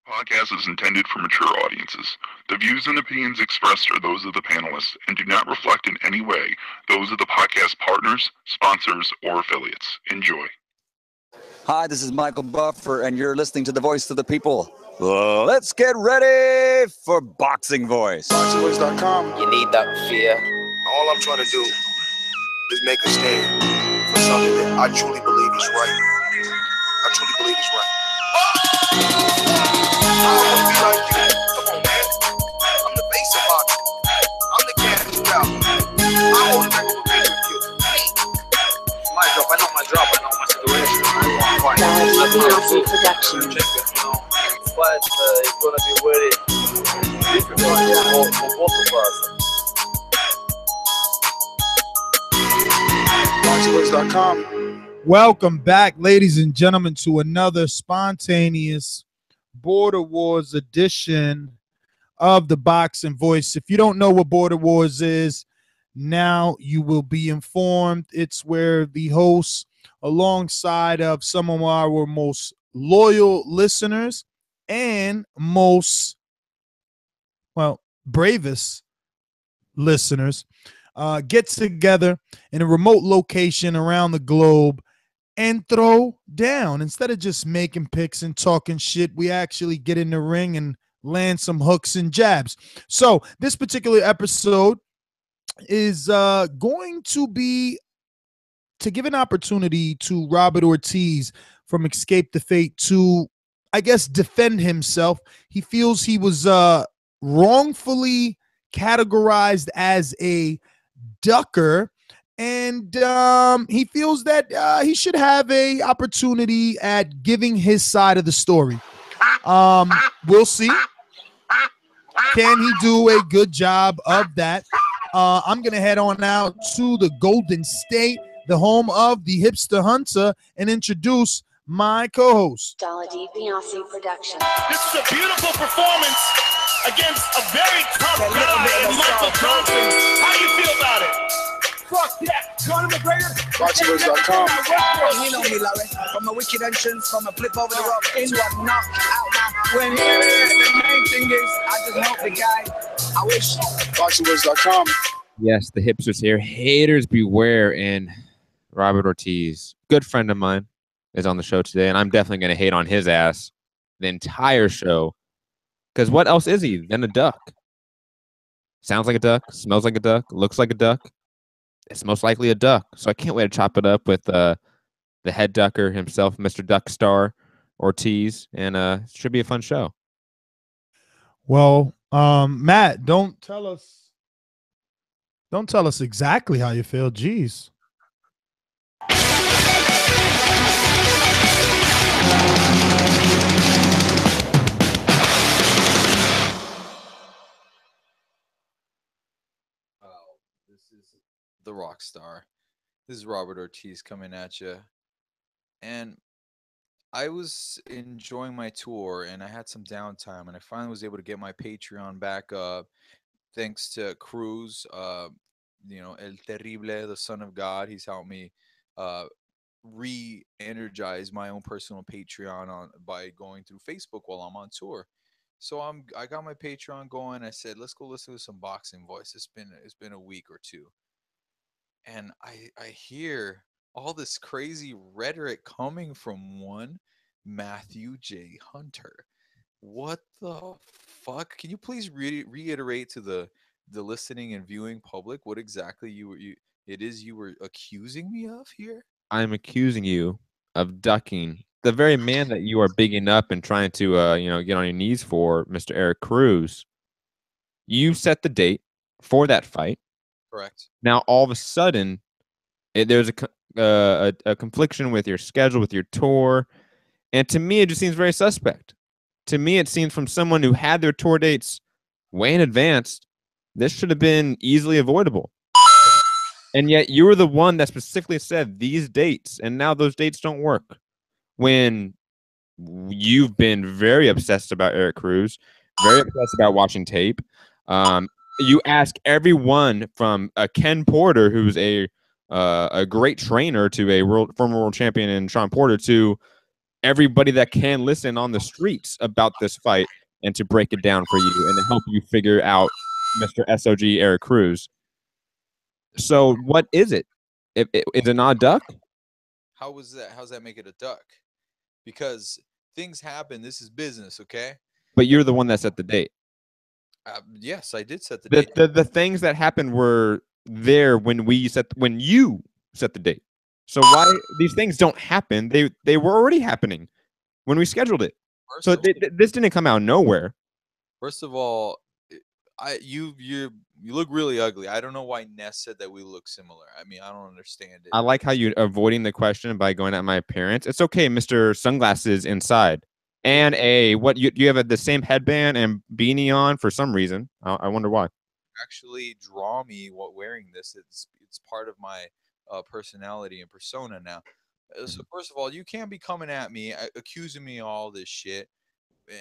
Podcast is intended for mature audiences. The views and opinions expressed are those of the panelists and do not reflect in any way those of the podcast partners, sponsors, or affiliates. Enjoy. Hi, this is Michael Buffer, and you're listening to the Voice of the People. Let's get ready for Boxing Voice. ThaBoxingvoice.com. You need that fear. All I'm trying to do is make a stand for something that I truly believe is right. I truly believe is right. I don't want to be like you. Come on, man. I'm the face of boxing. I'm the cat that you out. I hold the record with you. My drop, I know my drop, I know my situation. I want to fight. TBV Production. But it's going to be very difficult for both of us. ThaBoxingvoice.com. Welcome back, ladies and gentlemen, to another spontaneous Border Wars edition of the Boxing Voice. If you don't know what Border Wars is, now you will be informed. It's where the hosts, alongside of some of our most loyal listeners and most, bravest listeners, get together in a remote location around the globe and throw down. Instead of just making picks and talking shit, we actually get in the ring and land some hooks and jabs. So this particular episode is going to be to give an opportunity to Robert Ortiz from Escape the Fate to, I guess, defend himself. He feels he was wrongfully categorized as a ducker, and he feels that he should have a opportunity at giving his side of the story. We'll see. Can he do a good job of that? I'm going to head on out to the Golden State, the home of the Hipster Hunter, and introduce my co-host. TBV Production. This is a beautiful performance against a very tough guy in Michael Johnson. How do you feel about it? Fuck that. Conor McGregor. ThaBoxingvoice.com. You know me, Larry. From a wicked entrance, from a flip over the rock into a knockout. Now, when here it is, the main thing is, I just hope the guy, I wish. ThaBoxingvoice.com. Yes, the hipsters here. Haters beware. And Robert Ortiz, good friend of mine, is on the show today, and I'm definitely going to hate on his ass the entire show. Because what else is he than a duck? Sounds like a duck, smells like a duck, looks like a duck. It's most likely a duck. So I can't wait to chop it up with the head ducker himself, Mr. Duckstar Ortiz, and it should be a fun show. Well, Matt, don't tell us exactly how you feel. Jeez. The Rockstar. This is Robert Ortiz coming at you. And I was enjoying my tour and I had some downtime and I finally was able to get my Patreon back up thanks to Cruz, El Terrible, the Son of God. He's helped me re-energize my own personal Patreon by going through Facebook while I'm on tour. So I got my Patreon going. I said, let's go listen to some Boxing Voice. It's been a week or two. And I hear all this crazy rhetoric coming from one Matthew J. Hunter. What the fuck? Can you please reiterate to the listening and viewing public what exactly you were accusing me of here? I'm accusing you of ducking the very man that you are bigging up and trying to get on your knees for, Mr. Eric Cruz. You set the date for that fight. Correct. Now, all of a sudden, there's a confliction with your schedule, with your tour. And to me, it just seems very suspect. To me, it seems from someone who had their tour dates way in advance, this should have been easily avoidable. And yet, you were the one that specifically said these dates, and now those dates don't work. When you've been very obsessed about Eric Cruz, very obsessed about watching tape. You ask everyone from Ken Porter, who's a great trainer, to a former world champion in Sean Porter, to everybody that can listen on the streets about this fight and to break it down for you and to help you figure out Mr. SOG Eric Cruz. So what is it? Is it not a duck? How was that? How's that make it a duck? Because things happen. This is business, okay? But you're the one that set the date. Yes, I did set the date. The things that happened were there when you set the date. So why these things don't happen? They were already happening when we scheduled it. So this didn't come out of nowhere. First of all, you look really ugly. I don't know why Ness said that we look similar. I mean, I don't understand it. I like how you're avoiding the question by going at my appearance. It's okay, Mr. Sunglasses inside. And you have the same headband and beanie on for some reason. I wonder why. Actually draw me wearing this. It's part of my personality and persona now. So first of all, you can't be coming at me accusing me of all this shit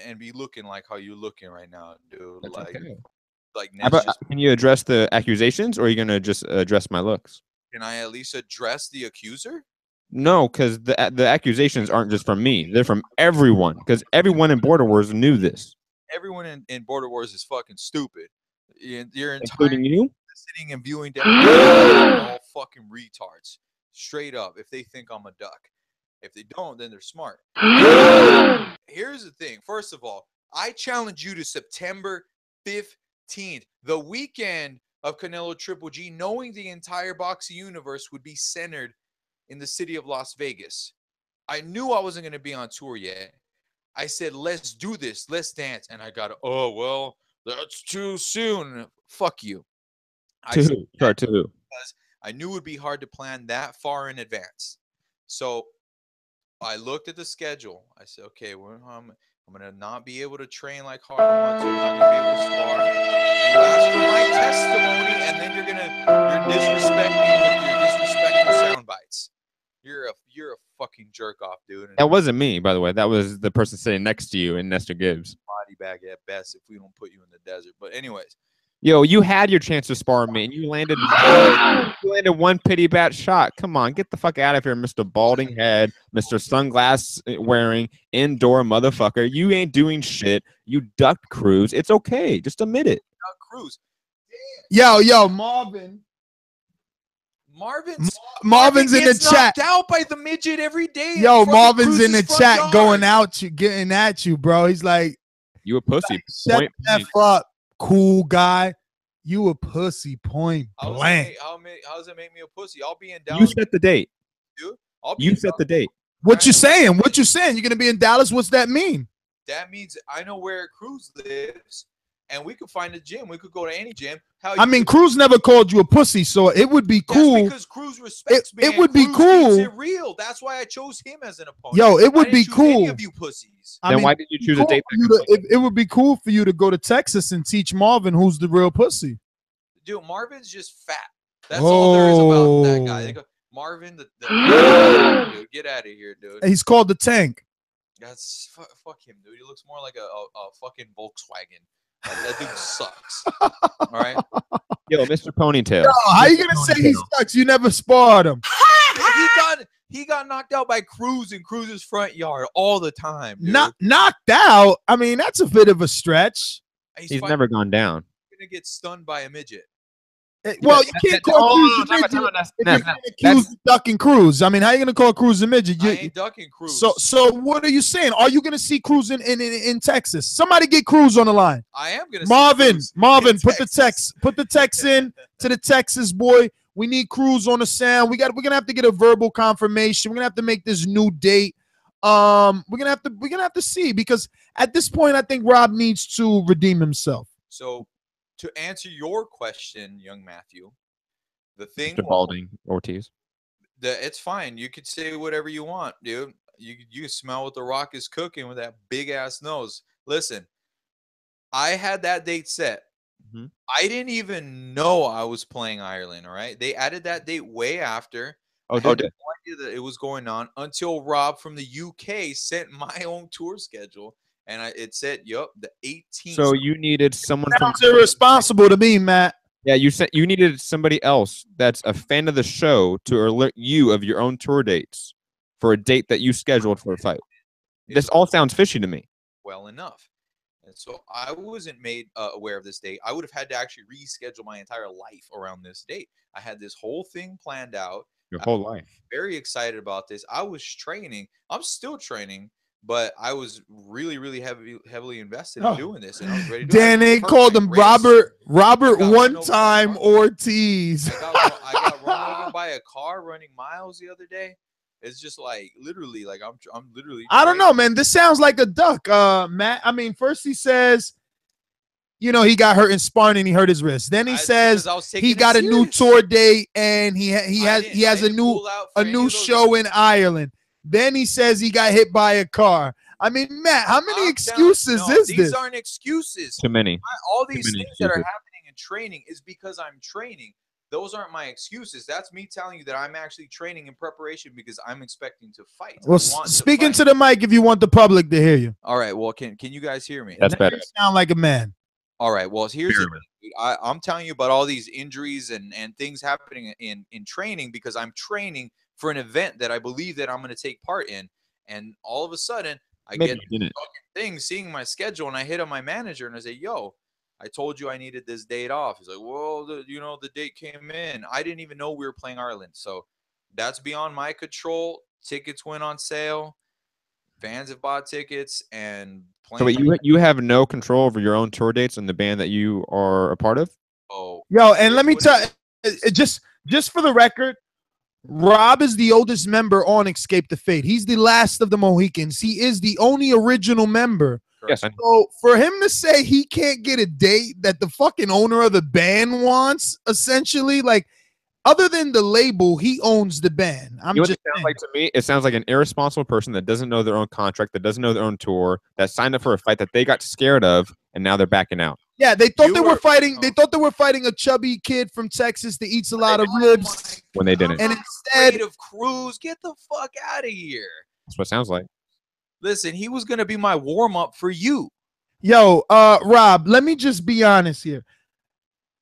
and be looking like how you're looking right now, dude. That's okay. Like can you address the accusations, or are you gonna just address my looks? Can I at least address the accuser? No, because the accusations aren't just from me; they're from everyone. Because everyone in Border Wars knew this. Everyone in Border Wars is fucking stupid. Your entire including you, sitting and viewing all fucking retards. Straight up, if they think I'm a duck. If they don't, then they're smart. Here's the thing. First of all, I challenge you to September 15th, the weekend of Canelo Triple G, knowing the entire boxing universe would be centered in the city of Las Vegas. I knew I wasn't going to be on tour yet. I said, let's do this. Let's dance. And I got, oh, well, that's too soon. Fuck you. To who? Because I knew it would be hard to plan that far in advance. So I looked at the schedule. I said, okay, well, I'm going to not be able to train like hard I want to. I'm not going to be able to spar. You ask for my testimony, and then you're disrespecting with your disrespectful sound bites. You're a fucking jerk off, dude. That wasn't me, by the way. That was the person sitting next to you in Nestor Gibbs. Body bag at best if we don't put you in the desert. But anyways. Yo, you had your chance to spar me, and you landed one pity bat shot. Come on, get the fuck out of here, Mr. Balding Head, Mr. Sunglass wearing indoor motherfucker. You ain't doing shit. You ducked Cruz. It's okay. Just admit it. Cruz. Yo, Marvin. Marvin's in the chat. Knocked out by the midget every day. Yo, Marvin's in the chat going at you, getting at you, bro. He's like, you a pussy. Shut the F up, cool guy. You a pussy, point blank. How does it make me a pussy? I'll be in Dallas. You set the date. Dude, you set the date. What you saying? What you saying? You're gonna be in Dallas? What's that mean? That means I know where Cruz lives, and we could find a gym. We could go to any gym. I mean, Cruz never called you a pussy, so it would be cool. That's because Cruz respects me. It would be cool. It real. That's why I chose him as an opponent. Yo, it would be cool. Any of you pussies. Then why did you choose a date? It would be cool for you to go to Texas and teach Marvin who's the real pussy. Dude, Marvin's just fat. That's all there is about that guy. They go, Marvin, dude, get out of here, dude. He's called the Tank. That's fuck him, dude. He looks more like a fucking Volkswagen. That dude sucks. All right. Yo, Mr. Ponytail. Yo, how you gonna say he sucks? You never sparred him. He got knocked out by Cruz in Cruz's front yard all the time. Dude. Not knocked out. I mean, that's a bit of a stretch. He's never gone down. Gonna get stunned by a midget. Well, you can't call Cruz a midget if you're accused of ducking Cruz. I mean, how are you going to call Cruz a midget? I ain't ducking Cruz. So what are you saying? Are you going to see Cruz in Texas? Somebody get Cruz on the line. I am going to see Marvin, put the text in to the Texas boy. We need Cruz on the sound. We're going to have to get a verbal confirmation. We're going to have to make this new date. We're going to have to see, because at this point I think Rob needs to redeem himself. So to answer your question, young Matthew, the thing, Mr. Balding Ortiz, it's fine. You could say whatever you want, dude. You can smell what the Rock is cooking with that big ass nose. Listen, I had that date set. Mm-hmm. I didn't even know I was playing Ireland. All right, they added that date way after. Oh, I had no idea that it was going on until Rob from the UK sent my own tour schedule. And it said, "Yup, the 18th." So you needed someone. Sounds irresponsible to me, Matt. Yeah, you needed somebody else that's a fan of the show to alert you of your own tour dates for a date that you scheduled for a fight. This all sounds fishy to me. Well enough. And so I wasn't made aware of this date. I would have had to actually reschedule my entire life around this date. I had this whole thing planned out. Your whole life. Very excited about this. I was training. I'm still training, but I was really heavily invested in doing this, and I was ready to do it. Dan, they called him Robert one time Ortiz. I got run over by a car running miles the other day. It's just like literally, like I'm literally. I don't know, man. This sounds like a duck, Matt. I mean, first he says, you know, he got hurt in sparring and he hurt his wrist. Then he says he got a new tour date and he has a new show in Ireland. Then he says he got hit by a car. I mean, Matt, how many excuses is this? These aren't excuses. Too many. All these things that are happening in training is because I'm training. Those aren't my excuses. That's me telling you that I'm actually training in preparation because I'm expecting to fight. Well, speak into the mic if you want the public to hear you. All right. Well, can you guys hear me? That's better. You sound like a man. All right. Well, here's the thing. I'm telling you about all these injuries and things happening in training because I'm training for an event that I believe that I'm going to take part in. And all of a sudden, I get things, seeing my schedule, and I hit on my manager and I say, yo, I told you I needed this date off. He's like, well, the date came in. I didn't even know we were playing Ireland. So that's beyond my control. Tickets went on sale. Fans have bought tickets and playing. So wait, you have no control over your own tour dates and the band that you are a part of? Oh. Yo, and let me tell you, just for the record, Rob is the oldest member on Escape the Fate. He's the last of the Mohicans. He is the only original member. Yes. So for him to say he can't get a date that the fucking owner of the band wants, essentially, like, other than the label, he owns the band. You know what it sounds like to me? It sounds like an irresponsible person that doesn't know their own contract, that doesn't know their own tour, that signed up for a fight that they got scared of, and now they're backing out. Yeah, they thought they were fighting. They thought they were fighting a chubby kid from Texas that eats a lot of ribs. When they didn't. And instead of Cruz, get the fuck out of here. That's what it sounds like. Listen, he was gonna be my warm up for you. Yo, Rob, let me just be honest here.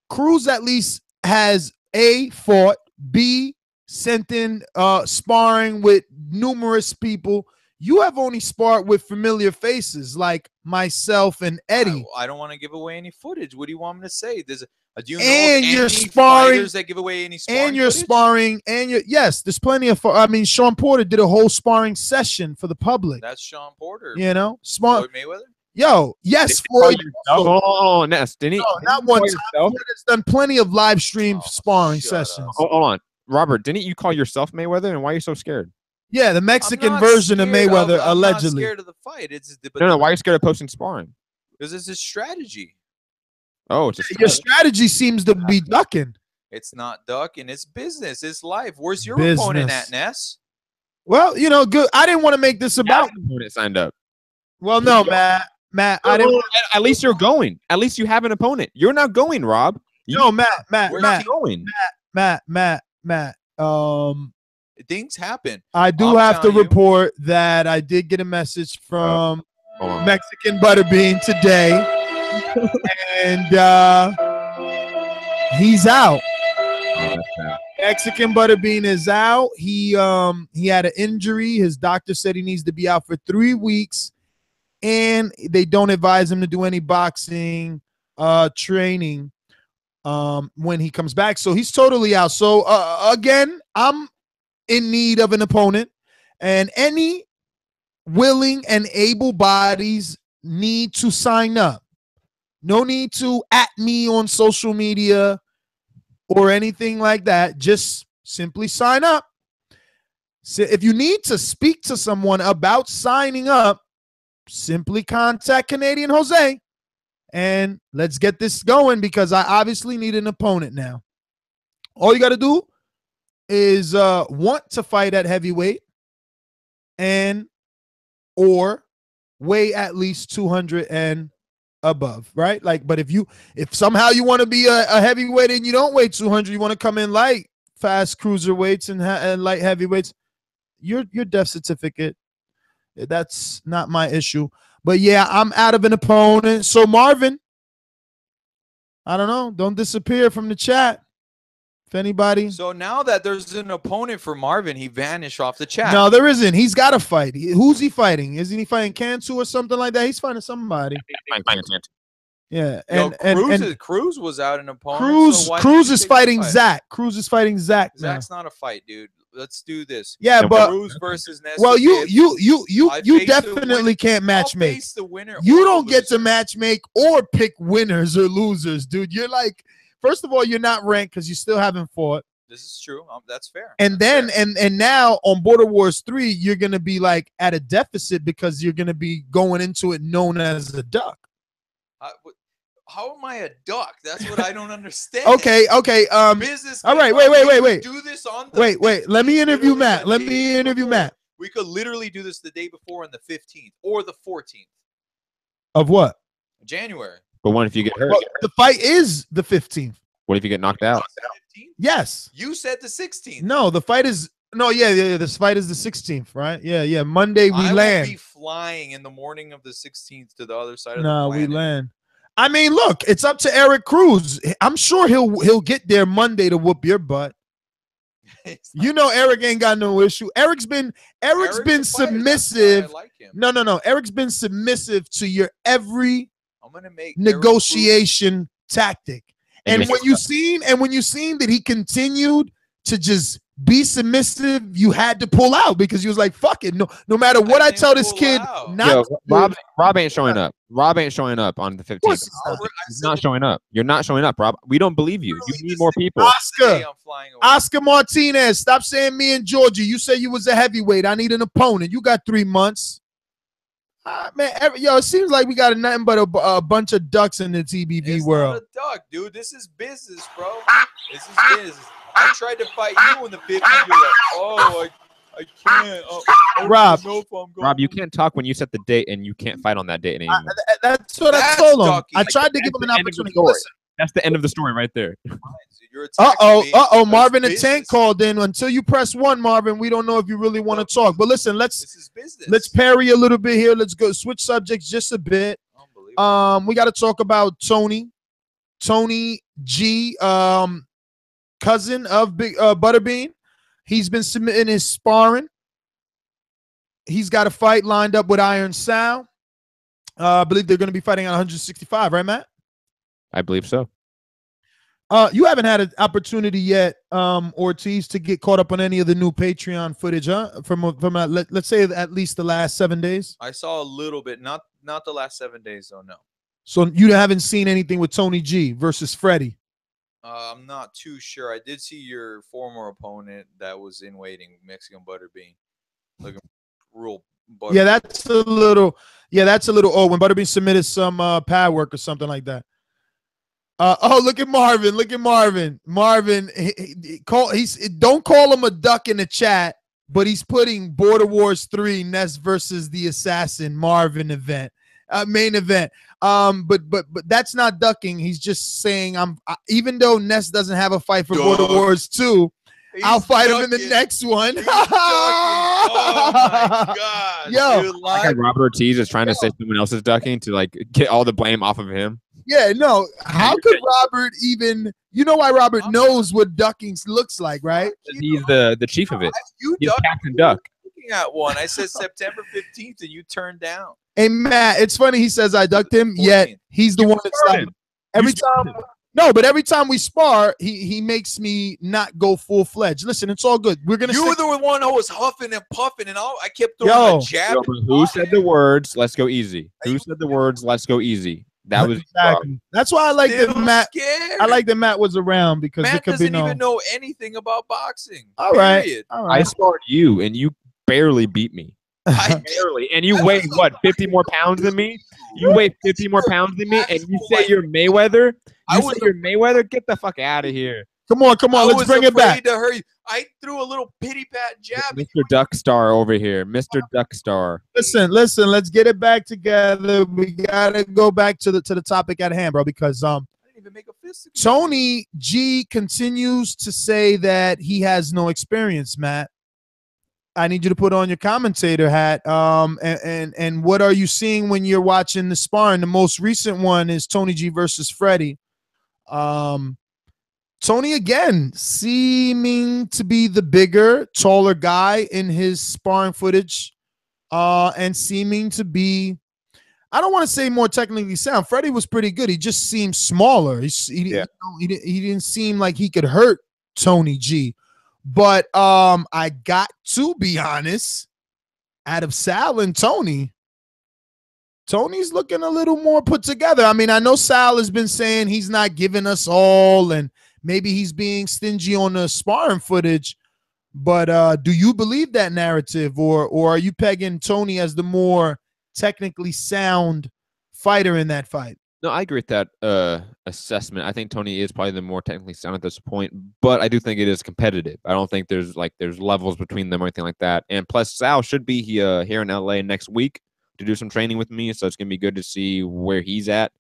Cruz at least has A, fought, B, sent in sparring with numerous people. You have only sparred with familiar faces like myself and Eddie. I don't want to give away any footage. What do you want me to say? Do you know and any you're sparring fighters that give away any sparring and you're footage? sparring and you're yes, there's plenty of. I mean, Sean Porter did a whole sparring session for the public. That's Sean Porter. You know, Floyd Mayweather. Yo, yes, Floyd. Oh, Ness, didn't he? No, not one time. Floyd has done plenty of live stream sparring sessions. Hold on, Robert. Didn't you call yourself Mayweather? And why are you so scared? Yeah, the Mexican version of Mayweather, allegedly. I'm not scared of the fight. No. Why are you scared of posting sparring? Because it's a strategy. Oh, it's your strategy seems to be ducking. It's not ducking. It's business. It's life. Where's your opponent at, Ness? Well, you know, good. I didn't want to make this about. Opponent signed up. Well, no, Matt. I didn't. At least you're going. At least you have an opponent. You're not going, Rob. No, Matt. Where's not going? Matt. Things happen. I do have to report that I did get a message from Mexican Butterbean today, and he's out. Mexican Butterbean is out. He had an injury. His doctor said he needs to be out for 3 weeks, and they don't advise him to do any boxing training when he comes back. So he's totally out. So again, I'm in need of an opponent, and any willing and able bodies need to sign up. No need to @ me on social media or anything like that. Just simply sign up. So if you need to speak to someone about signing up, simply contact Canadian Jose and let's get this going, because I obviously need an opponent now. All you got to do is want to fight at heavyweight and or weigh at least 200 and above, right? Like, but if somehow you want to be a heavyweight and you don't weigh 200, you want to come in light, fast cruiserweights and light heavyweights, your death certificate, that's not my issue. But yeah, I'm out of an opponent. So Marvin, I don't know, don't disappear from the chat. anybody. So now that there's an opponent for Marvin, he vanished off the chat. No, there isn't. He's got to fight. Who's he fighting? Isn't he fighting Cantu or something like that? He's fighting somebody. Yeah, and Cruz was out an opponent. Cruz is fighting Zach. Cruz is fighting Zach. Zach's not a fight, dude. Let's do this. Yeah, but Cruz versus Nestor. Well, you definitely can't match make. You don't get to match make or pick winners or losers, dude. You're like, first of all, you're not ranked because you still haven't fought. This is true. That's fair. And then and now on Border Wars 3, you're gonna be like at a deficit because you're gonna be going into it known as a duck. How am I a duck? That's what I don't understand. Okay. Business. All right. Wait. Do this on the wait. Let me interview Matt. Matt. We could literally do this the day before on the 15th or the 14th of what? January. But what if you get hurt? Well, the fight is the 15th. What if you get knocked out? Yes. You said the 16th. No, the fight is yeah. This fight is the 16th, right? Yeah. Monday we land. I will be flying in the morning of the 16th to the other side of the planet. No, we land. I mean, look, it's up to Eric Cruz. I'm sure he'll get there Monday to whoop your butt. You know, Eric ain't got no issue. Eric's been submissive. Like him. No. Eric's been submissive to your every negotiation tactic. And when you seen that he continued to just be submissive, you had to pull out because he was like, fuck it. No matter what I tell this kid, Rob ain't showing up. Rob ain't showing up on the 15th. He's not showing up. You're not showing up, Rob. We don't believe you. You need more people. Oscar Martinez, stop saying me and Georgia. You say you was a heavyweight. I need an opponent. You got 3 months. Man, it seems like we got nothing but a bunch of ducks in the TBV world. It's not a duck, dude. This is business, bro. This is business. I tried to fight you in the 50s. You're like, oh, I can't. Rob, you can't talk when you set the date and you can't fight on that date anymore. That's what I told him. I tried to give him an opportunity to listen. That's the end of the story right there. Marvin the Tank called in. Until you press 1, Marvin, we don't know if you really want to talk. But listen, let's parry a little bit here. Let's go switch subjects just a bit. We got to talk about Tony G, cousin of Big Butterbean. He's been submitting his sparring. He's got a fight lined up with Iron Sal. I believe they're going to be fighting at 165, right, Matt? I believe so. You haven't had an opportunity yet, Ortiz, to get caught up on any of the new Patreon footage, huh? From let's say at least the last 7 days. I saw a little bit, not the last 7 days, though. No. So you haven't seen anything with Tony G versus Freddie. I'm not too sure. I did see your former opponent that was in waiting, Mexican Butterbean, looking real. Yeah, that's a little. Oh, when Butterbean submitted some pad work or something like that. Look at Marvin. Marvin, don't call him a duck in the chat, but he's putting Border Wars 3 Ness versus the Assassin Marvin event, main event. But that's not ducking. He's just saying even though Ness doesn't have a fight for Border Wars 2, I'll fight him in the next one. Oh my God. Yo, like Robert Ortiz is trying to say someone else is ducking to like get all the blame off of him. Yeah, no. How could Robert even? You know why Robert knows what ducking looks like, right? He's the chief of it. He's Captain Duck. Looking at one, I said September 15th, and you turned down. Hey Matt, it's funny. He says I ducked him, yet he's the one that's like every time. No, but every time we spar, he makes me not go full fledged. Listen, it's all good. We're gonna. You were the one who was huffing and puffing, and I kept throwing a jab. Who said the words? Let's go easy. Who said the words? Let's go easy. That was exactly. That's why I like that Matt. I like that Matt was around because Matt it could doesn't be even know anything about boxing. All right. I sparred you, and you barely beat me. Barely. And you weigh what? 50 more pounds than me. You weigh 50 more pounds than me, and you say you're Mayweather. You're Mayweather. Get the fuck out of here. Come on. Let's bring it back. To hurt you. I threw a little pity pat jab. Mr. Duckstar over here. Mr. Duckstar. Listen. Let's get it back together. We gotta go back to the topic at hand, bro. Because I didn't even make a fist. Tony G continues to say that he has no experience, Matt. I need you to put on your commentator hat. And what are you seeing when you're watching the sparring? The most recent one is Tony G versus Freddie. Tony again seeming to be the bigger, taller guy in his sparring footage, and seeming to be, I don't want to say more technically sound. Freddie was pretty good. He just seemed smaller. He didn't seem like he could hurt Tony G. But I got to be honest, out of Sal and Tony's looking a little more put together. I mean, I know Sal has been saying he's not giving us all, and maybe he's being stingy on the sparring footage. But do you believe that narrative, or are you pegging Tony as the more technically sound fighter in that fight? No, I agree with that assessment. I think Tony is probably the more technically sound at this point, but I do think it is competitive. I don't think there's levels between them or anything like that. And plus, Sal should be here in LA next week to do some training with me, so it's gonna be good to see where he's at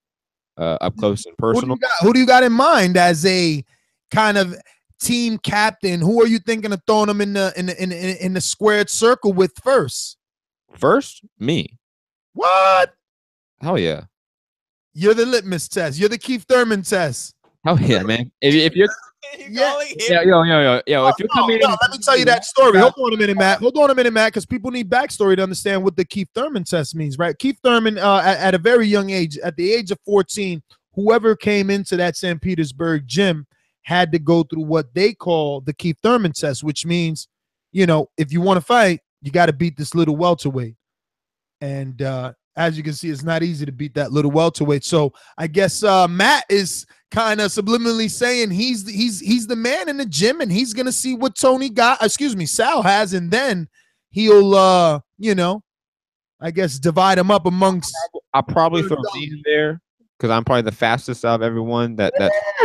up close and personal. Who do you got in mind as a kind of team captain? Who are you thinking of throwing him in the squared circle with first? First, me. What? Hell yeah. You're the litmus test. You're the Keith Thurman test. Hell yeah, man. If you're yo. If you're coming in, let me tell you that story. Hold on a minute, Matt, because people need backstory to understand what the Keith Thurman test means, right? Keith Thurman, at a very young age, at the age of 14, whoever came into that St. Petersburg gym had to go through what they call the Keith Thurman test, which means, if you want to fight, you got to beat this little welterweight. And as you can see, it's not easy to beat that little welterweight. So I guess Matt is kind of subliminally saying he's the man in the gym, and he's gonna see what Sal has, and then he'll I guess divide them up amongst. I'll probably throw me in there because I'm probably the fastest out of everyone.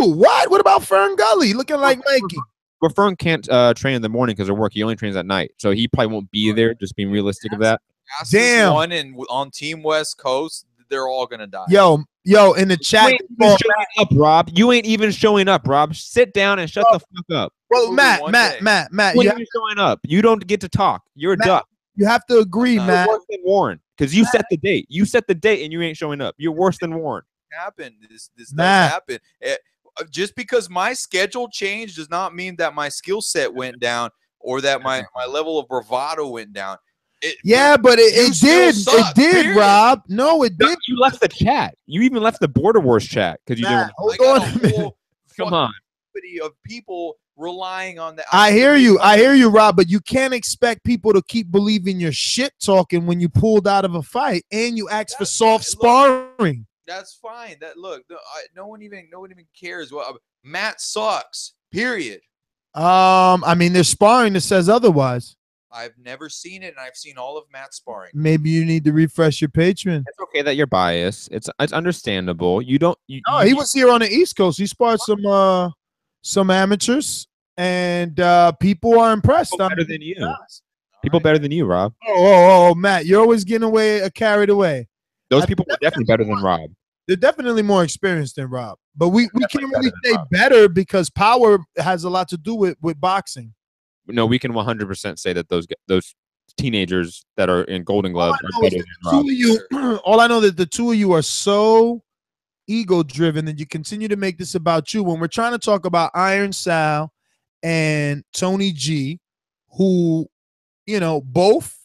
Ooh, what about Fern Gully looking like Mikey? But Fern can't train in the morning because of work. He only trains at night, so he probably won't be there. Just being realistic of that. Damn. One on Team West Coast, they're all gonna die. Yo, in the chat, You ain't even showing up, Rob. Sit down and shut the fuck up. Well, Matt, you ain't showing up. You don't get to talk. You're a duck. You have to agree, Matt. You're worse than Warren because you set the date. You set the date and you ain't showing up. You're worse than Warren. This does happen. Just because my schedule changed does not mean that my skill set went down or that my level of bravado went down. But it did. It did, period. Rob. No, it did. You left the chat. You even left the Border Wars chat because you didn't. Hold on a minute. Come on. Of people relying on that. I hear you, Rob. But you can't expect people to keep believing your shit talking when you pulled out of a fight and you asked for soft sparring. That's fine. No one even cares. Well, Matt sucks. Period. I mean, there's sparring that says otherwise. I've never seen it, and I've seen all of Matt's sparring. Maybe you need to refresh your Patreon. It's okay that you're biased. It's understandable. You don't. He was here on the East Coast. He sparred some amateurs, and people are impressed. People better than you. People better than you, Rob. Oh, Matt, you're always getting carried away. Those people are definitely better than Rob. They're definitely more experienced than Rob. But we can't really say better because power has a lot to do with boxing. No, we can 100% say that those teenagers that are in Golden Gloves are better than Rob. All I know that the two of you are so ego-driven that you continue to make this about you. When we're trying to talk about Iron Sal and Tony G, who, both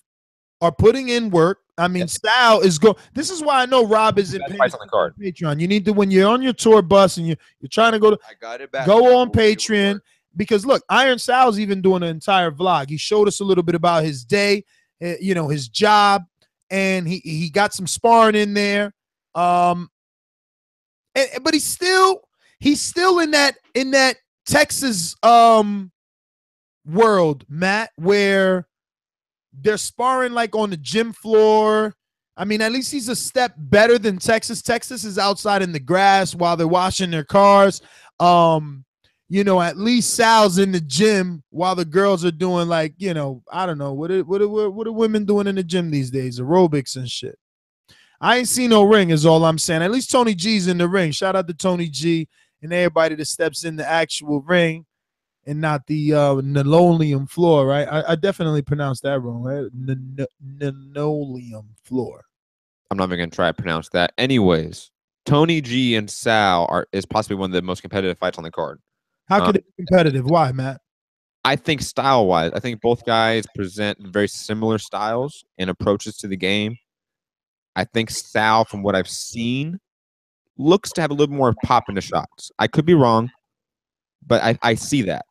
are putting in work. I mean, Sal is go. This is why I know Rob isn't paying on the card. Patreon. You need to, when you're on your tour bus and you're trying to go on Patreon. Because look, Iron Sal's even doing an entire vlog. He showed us a little bit about his day, his job, and he got some sparring in there. But he's still in that Texas world, Matt, where they're sparring like on the gym floor. I mean, at least he's a step better than Texas. Texas is outside in the grass while they're washing their cars. At least Sal's in the gym while the girls are doing I don't know, what are women doing in the gym these days? Aerobics and shit. I ain't seen no ring is all I'm saying. At least Tony G's in the ring. Shout out to Tony G and everybody that steps in the actual ring and not the linoleum floor, right? I definitely pronounced that wrong, right? Linoleum floor. I'm not even going to try to pronounce that. Anyways, Tony G and Sal is possibly one of the most competitive fights on the card. How could it be competitive? Why, Matt? I think style-wise, I think both guys present very similar styles and approaches to the game. I think Sal, from what I've seen, looks to have a little more pop in the shots. I could be wrong, but I see that.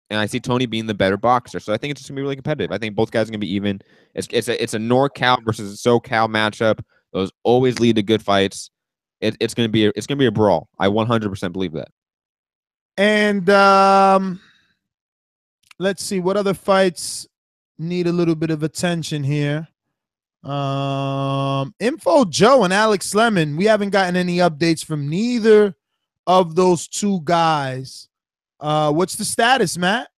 And I see Tony being the better boxer. So I think it's just going to be really competitive. I think both guys are going to be even. It's a NorCal versus SoCal matchup. Those always lead to good fights. It's going to be a brawl. I 100% believe that. And let's see what other fights need a little bit of attention here. Info Joe and Alex Lemon. We haven't gotten any updates from neither of those two guys. What's the status, Matt?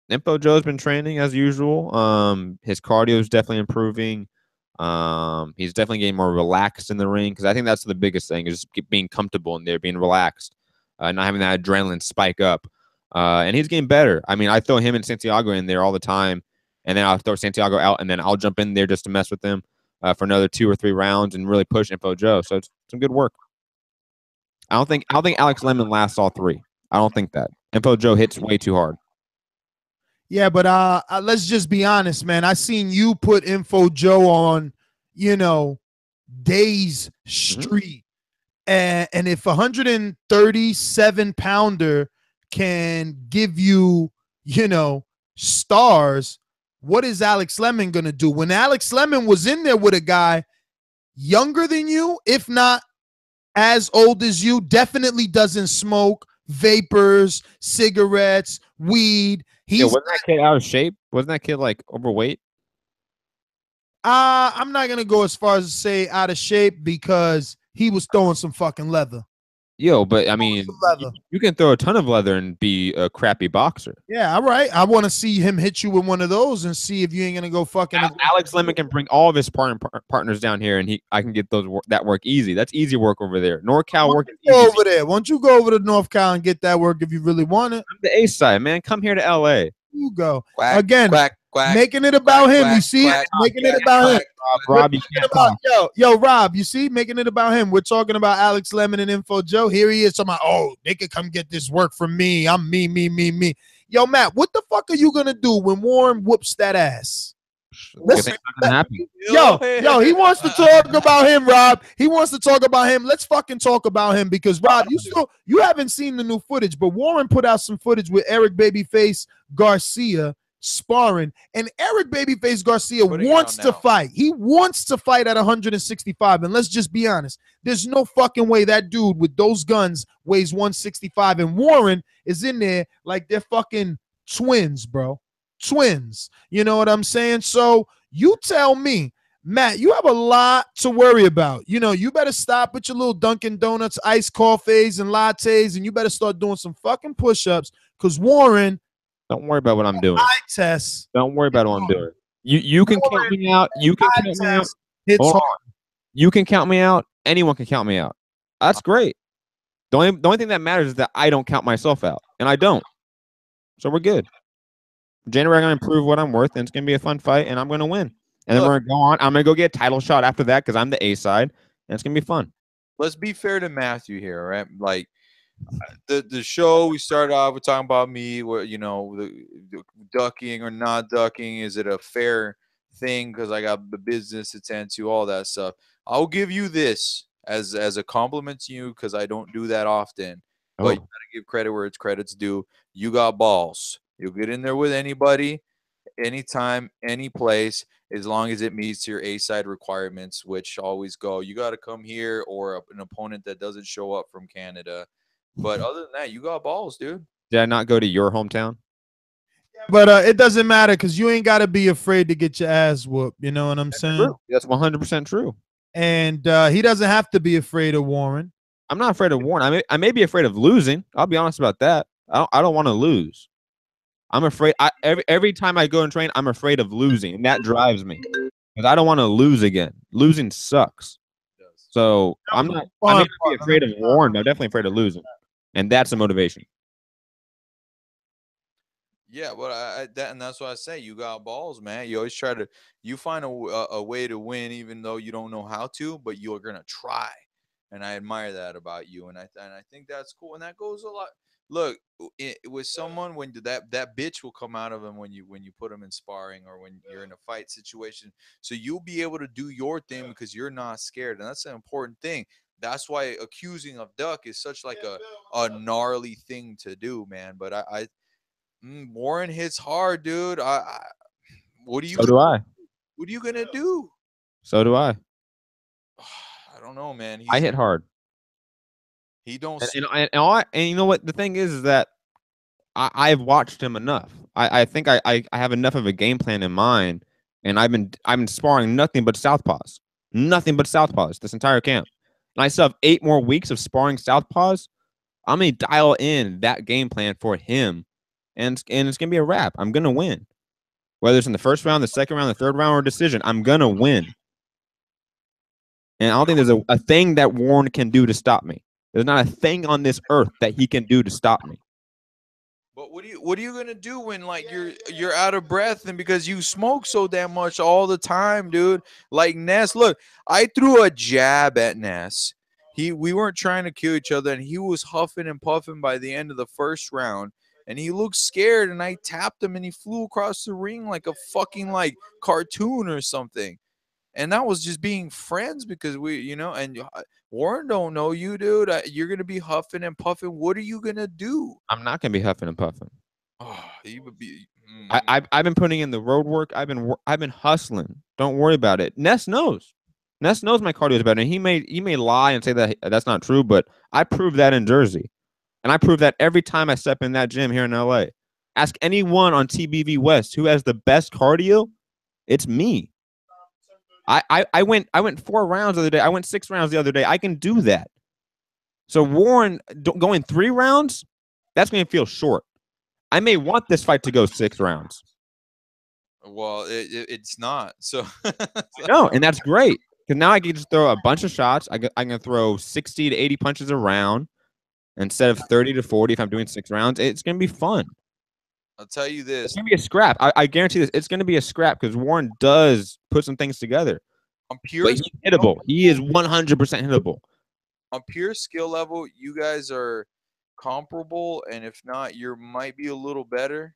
Info Joe's been training as usual. His cardio is definitely improving. He's definitely getting more relaxed in the ring because I think that's the biggest thing is just being comfortable in there, being relaxed, not having that adrenaline spike up. And he's getting better. I mean, I throw him and Santiago in there all the time, and then I'll throw Santiago out, and then I'll jump in there just to mess with him for another 2 or 3 rounds and really push Info Joe. So it's some good work. I don't think Alex Lemon lasts all 3. I don't think that. Info Joe hits way too hard. Yeah, but let's just be honest, man. I seen you put Info Joe on, Days Street. And if 137 pounder can give you, stars, what is Alex Lemon going to do? When Alex Lemon was in there with a guy younger than you, if not as old as you, definitely doesn't smoke, vapors, cigarettes, weed. Wasn't that kid out of shape? Wasn't that kid like overweight? I'm not gonna go as far as to say out of shape because he was throwing some fucking leather. Yo, but I mean, you can throw a ton of leather and be a crappy boxer. Yeah, all right. I want to see him hit you with one of those and see if you ain't gonna go fucking. Alex Lemon can bring all of his partners down here, and I can get that work easy. That's easy work over there. NorCal work is easy. Over there. Why don't you go over to North Cal and get that work if you really want it? I'm the A side, man. Come here to LA. You go quack, quack, making it about him. You see, making it about him. Rob, you can't talk. Yo, Rob, you see, making it about him. We're talking about Alex Lemon and Info Joe. Here he is talking about, oh, they could come get this work from me. I'm me. Yo, Matt, what the fuck are you gonna do when Warren whoops that ass? Listen, yo, he wants to talk about him, Rob. He wants to talk about him. Let's fucking talk about him because Rob, you haven't seen the new footage, but Warren put out some footage with Eric Babyface Garcia sparring, and Eric Babyface Garcia wants to fight. He wants to fight at 165, and let's just be honest. There's no fucking way that dude with those guns weighs 165, and Warren is in there like they're fucking twins, bro. Twins. You know what I'm saying? So you tell me, Matt, you have a lot to worry about. You better stop with your little Dunkin' Donuts iced coffees and lattes, and you better start doing some fucking push-ups because Warren. Don't worry about what I'm doing. Eye test. Don't worry about what I'm doing. You can count me out. You can count me out. Hold on. You can count me out. Anyone can count me out. That's great. The only thing that matters is that I don't count myself out, and I don't. So we're good. January, I'm going to prove what I'm worth, and it's going to be a fun fight, and I'm going to win. And then we're going to go on. I'm going to go get a title shot after that because I'm the A side, and it's going to be fun. Let's be fair to Matthew here, right? Like, the show we started off with talking about me, where the ducking or not ducking. Is it a fair thing because I got the business to tend to, all that stuff. I'll give you this as a compliment to you because I don't do that often. But you gotta give credit where it's credit's due. You got balls. You'll get in there with anybody, anytime, any place, as long as it meets your A-side requirements, which always go, you got to come here or an opponent that doesn't show up from Canada. But other than that, you got balls, dude. Did I not go to your hometown? But it doesn't matter because you ain't got to be afraid to get your ass whooped. You know what I'm saying? True. That's 100% true. And he doesn't have to be afraid of Warren. I'm not afraid of Warren. I may be afraid of losing. I'll be honest about that. I don't want to lose. I'm afraid. Every time I go and train, I'm afraid of losing, and that drives me because I don't want to lose again. Losing sucks. So I'm not. I may not be afraid of Warren, but I'm definitely afraid of losing, and that's the motivation. Yeah, but and that's what I say. You got balls, man. You always you find a way to win, even though you don't know how to, but you're gonna try. And I admire that about you, and I think that's cool. And that goes a lot look, with someone when that bitch will come out of him when you put him in sparring or when you're in a fight situation. So you'll be able to do your thing because you're not scared, and that's an important thing. That's why accusing of duck is such like a gnarly thing to do, man. But Warren hits hard, dude. What do you? So do I. What are you gonna do? So do I. I don't know, man. I hit hard. He don't. And you know what? The thing is that I've watched him enough. I think I have enough of a game plan in mind, and I've been sparring nothing but southpaws, this entire camp. And I still have 8 more weeks of sparring southpaws. I'm gonna dial in that game plan for him, and it's gonna be a wrap. I'm gonna win, whether it's in the first round, the second round, the third round, or decision. I'm gonna win. And I don't think there's a thing that Warren can do to stop me. There's not a thing on this earth that he can do to stop me. But what are you gonna do when like you're out of breath and because you smoke so damn much all the time, dude? Like Ness, look, I threw a jab at Ness. We weren't trying to kill each other, and he was huffing and puffing by the end of the first round, and he looked scared, and I tapped him, and he flew across the ring like a fucking like cartoon or something. And that was just being friends because and Warren don't know you, dude. You're going to be huffing and puffing. What are you going to do? I'm not going to be huffing and puffing. Oh, you would be. I've been putting in the road work. I've been hustling. Don't worry about it. Ness knows. Ness knows my cardio is better. And he may lie and say that that's not true, but I proved that in Jersey. And I prove that every time I step in that gym here in LA. Ask anyone on TBV West who has the best cardio. It's me. I went 4 rounds the other day. I went 6 rounds the other day. I can do that. So Warren going 3 rounds, that's going to feel short. I may want this fight to go 6 rounds. Well, it's not. So no, and that's great because now I can just throw a bunch of shots. I can throw 60 to 80 punches a round instead of 30 to 40 if I'm doing 6 rounds. It's going to be fun. I'll tell you this. It's going to be a scrap. I guarantee this. It's going to be a scrap because Warren does put some things together. On pure but he's hittable. He is 100% hittable. On pure skill level, you guys are comparable, and if not, you might be a little better.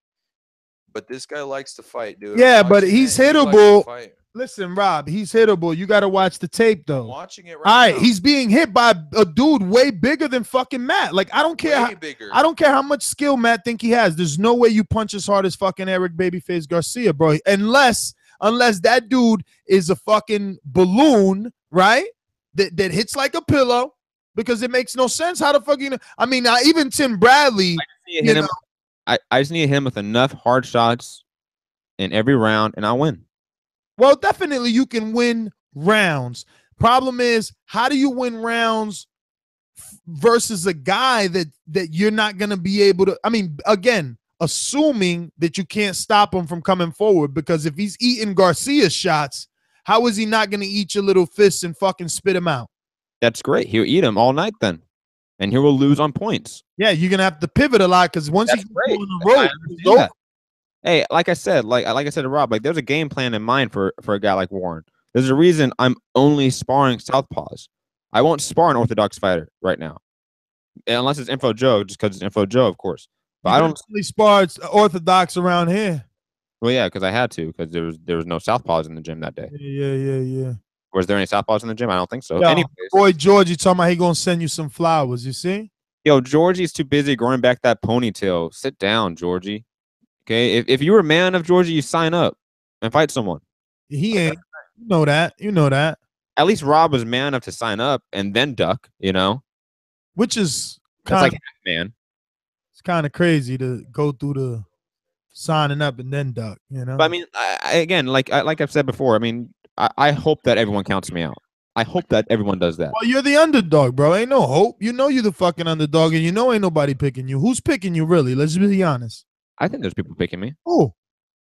But this guy likes to fight, dude. Yeah, but he's hittable. Listen, Rob, he's hittable. You got to watch the tape, though. I'm watching it right now. All right, he's being hit by a dude way bigger than fucking Matt. Like, I don't care. I don't care how much skill Matt think he has. There's no way you punch as hard as fucking Eric Babyface Garcia, bro. Unless that dude is a fucking balloon, right? That hits like a pillow, because it makes no sense. How the fuck I mean, now even Tim Bradley. I just need to hit him with enough hard shots in every round, and I'll win. Well, definitely you can win rounds. Problem is, how do you win rounds versus a guy that you're not going to be able to? I mean, again, assuming that you can't stop him from coming forward, because if he's eating Garcia's shots, how is he not going to eat your little fists and fucking spit him out? That's great. He'll eat them all night then, and he will lose on points. Yeah, you're going to have to pivot a lot because once he's on the road, hey, like I said to Rob, like there's a game plan in mind for a guy like Warren. There's a reason I'm only sparring southpaws. I won't spar an orthodox fighter right now, unless it's Info Joe, just because it's Info Joe, of course. But I don't really spar orthodox around here. Well, yeah, because I had to, because there was no southpaws in the gym that day. Yeah. Was there any southpaws in the gym? I don't think so. Yo, anyways, boy, Georgie talking about he gonna send you some flowers. You see? Yo, Georgie's too busy growing back that ponytail. Sit down, Georgie. Okay, if you were a man of Georgia, you sign up and fight someone. He ain't. You know that. You know that. At least Rob was man enough to sign up and then duck. You know, which is that's like man. It's kind of crazy to go through the signing up and then duck. You know. But I mean, again, like I've said before, I mean, I hope that everyone counts me out. I hope that everyone does that. Well, you're the underdog, bro. Ain't no hope. You know you're the fucking underdog, and you know ain't nobody picking you. Who's picking you, really? Let's be honest. I think there's people picking me. Oh,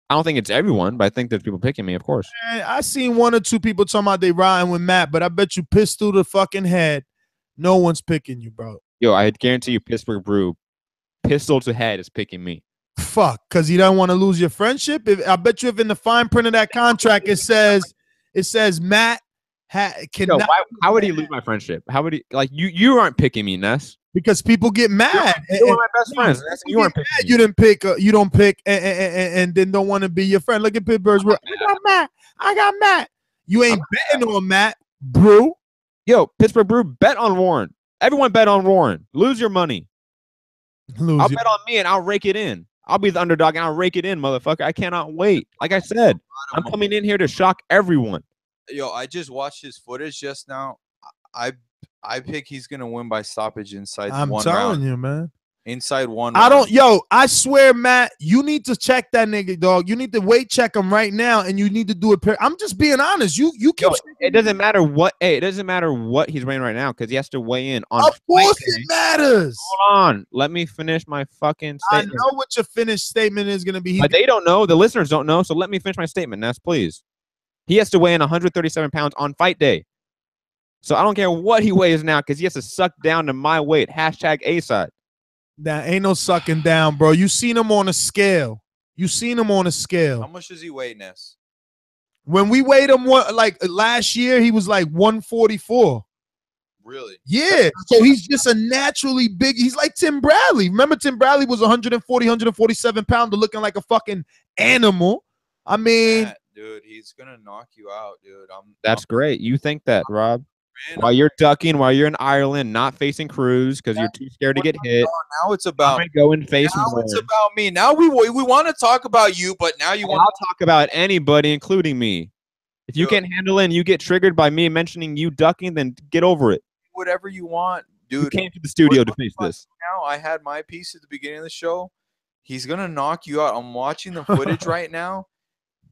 I don't think it's everyone, but I think there's people picking me, of course. Man, I seen 1 or 2 people talking about they riding with Matt, but I bet you pistol to the fucking head, no one's picking you, bro. Yo, I guarantee you Pittsburgh Brew, pistol to head is picking me. Fuck, because you don't want to lose your friendship? I bet you if in the fine print of that contract it says Matt cannot. Yo, how would he lose my friendship? How would he, like, you aren't picking me, Ness. because people get mad. You're one of my best friends. You weren't picking me. You didn't pick. You don't pick, and then don't want to be your friend. Look at Pittsburgh's. I got Matt. You ain't betting on Matt, Brew. Yo, Pittsburgh Brew, bet on Warren. Everyone bet on Warren. Lose your money. I'll bet on me and I'll rake it in. I'll be the underdog and I'll rake it in, motherfucker. I cannot wait. Like I said, I'm coming in here to shock everyone. Yo, I just watched his footage just now. I pick he's gonna win by stoppage inside one round. I'm telling you, man. Inside one round. I swear, Matt, you need to check that nigga, dog. You need to weight check him right now, and you need to do it. I'm just being honest. You keep. It doesn't matter what. Hey, it doesn't matter what he's weighing right now because he has to weigh in on. Of course, it matters. Hold on, let me finish my fucking statement. I know what your finished statement is gonna be. But they don't know. The listeners don't know. So let me finish my statement, Ness, please. He has to weigh in 137 pounds on fight day. So I don't care what he weighs now because he has to suck down to my weight. Hashtag A-side. That ain't no sucking down, bro. You seen him on a scale. How much does he weigh, Ness? When we weighed him like last year, he was like 144. Really? Yeah. So he's just a naturally big. He's like Tim Bradley. Remember Tim Bradley was 140, 147 pounder looking like a fucking animal. I mean, dude, he's gonna knock you out, dude. That's great. You think that, Rob? While you're ducking, while you're in Ireland, not facing Cruz because you're too scared to get hit. Now it's about go and face. Now it's about me. Now we want to talk about you, but now you want to talk about anybody, including me. If you can't handle it and you get triggered by me mentioning you ducking, then get over it. Whatever you want, dude. You came to the studio to face this. Now I had my piece at the beginning of the show. He's gonna knock you out. I'm watching the footage right now.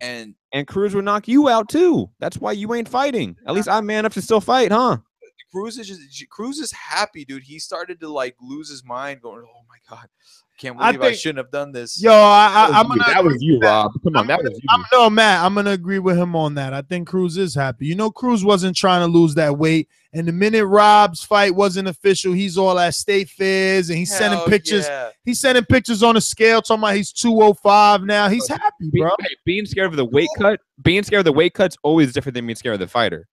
And Cruz would knock you out too. That's why you ain't fighting. At least I'm man enough to still fight, huh? Cruz is happy, dude. He started to like lose his mind, going, "Oh my god, I can't believe I shouldn't have done this." Yo, that was you, Rob. Come on, that was you. No, Matt, I'm gonna agree with him on that. I think Cruz is happy. You know, Cruz wasn't trying to lose that weight, and the minute Rob's fight wasn't official, he's all at state fairs and he's sending pictures. Yeah. He's sending pictures on the scale, talking about he's 205 now. He's happy, bro. Being scared of the weight cut, cut's always different than being scared of the fighter.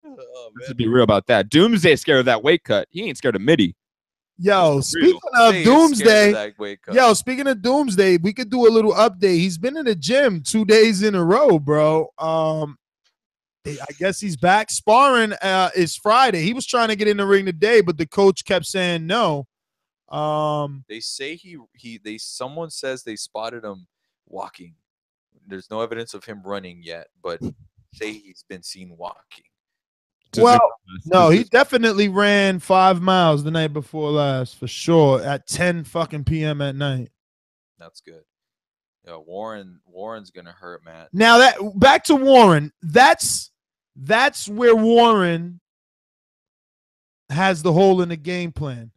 Let's be real about that. Doomsday's scared of that weight cut. He ain't scared of Mitty. Yo, speaking of Doomsday, speaking of Doomsday, we could do a little update. He's been in the gym 2 days in a row, bro. I guess he's back. Sparring is Friday. He was trying to get in the ring today, but the coach kept saying no. They say someone says they spotted him walking. There's no evidence of him running yet, but say he's been seen walking. Well, no, he definitely ran 5 miles the night before last for sure at 10 fucking p.m. at night. That's good. Yeah, Warren's gonna hurt, Matt. Now that back to Warren, that's where Warren has the hole in the game plan.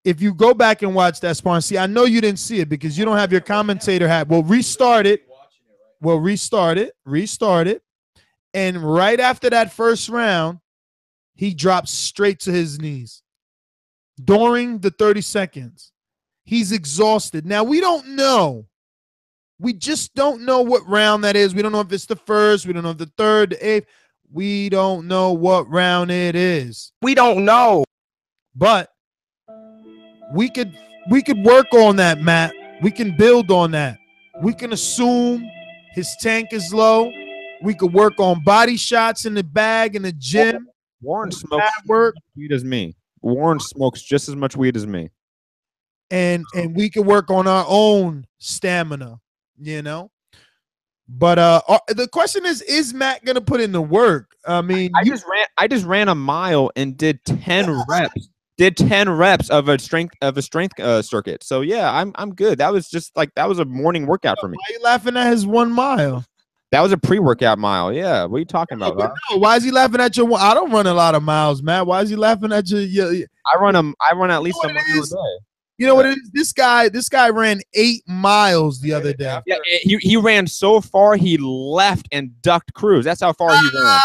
If you go back and watch that sparring, see, I know you didn't see it because you don't have your commentator hat. Well, restart it. And right after that first round, he drops straight to his knees. During the 30 seconds, he's exhausted. Now, we don't know. We just don't know what round that is. We don't know if it's the first. We don't know if the third, the eighth. We don't know what round it is. We don't know. But we could work on that, Matt. We can build on that. We can assume his tank is low. We could work on body shots in the bag in the gym. Warren smokes as much weed as me. Warren smokes just as much weed as me. And we could work on our own stamina, you know. But the question is Matt gonna put in the work? I mean, I just ran a mile and did 10 reps. Did 10 reps of a strength circuit. So yeah, I'm good. That was just like that was a morning workout for me. Why are you laughing at his 1 mile? That was a pre-workout mile. Yeah, what are you talking about? No, why is he laughing at your? I don't run a lot of miles, Matt. Why is he laughing at your? I run at least a mile a day. You know what it is? This guy ran 8 miles the other day. Yeah, he ran so far he left and ducked Cruz. That's how far he ran.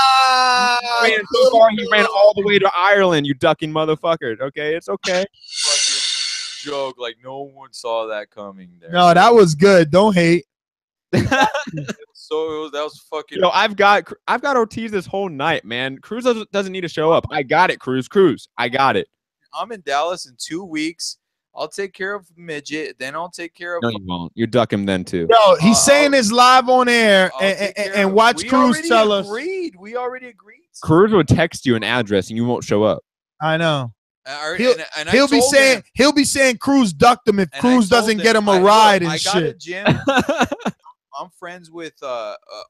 He ran so far he ran all the way to Ireland. You ducking motherfucker. Okay, it's okay. Fucking joke. Like no one saw that coming. There. No, that was good. Don't hate. That was fucking. Yo, I've got Ortiz this whole night, man. Cruz doesn't need to show up. I got it, Cruz. I got it. I'm in Dallas in 2 weeks. I'll take care of midget. Then I'll take care of. No, you won't. You duck him then too. Yo, he's saying this live on air, and watch Cruz tell us. We already agreed. Cruz will text you an address and you won't show up. I know. And He'll be saying Cruz ducked him if Cruz doesn't get him a ride and shit. I got a gym. I'm friends with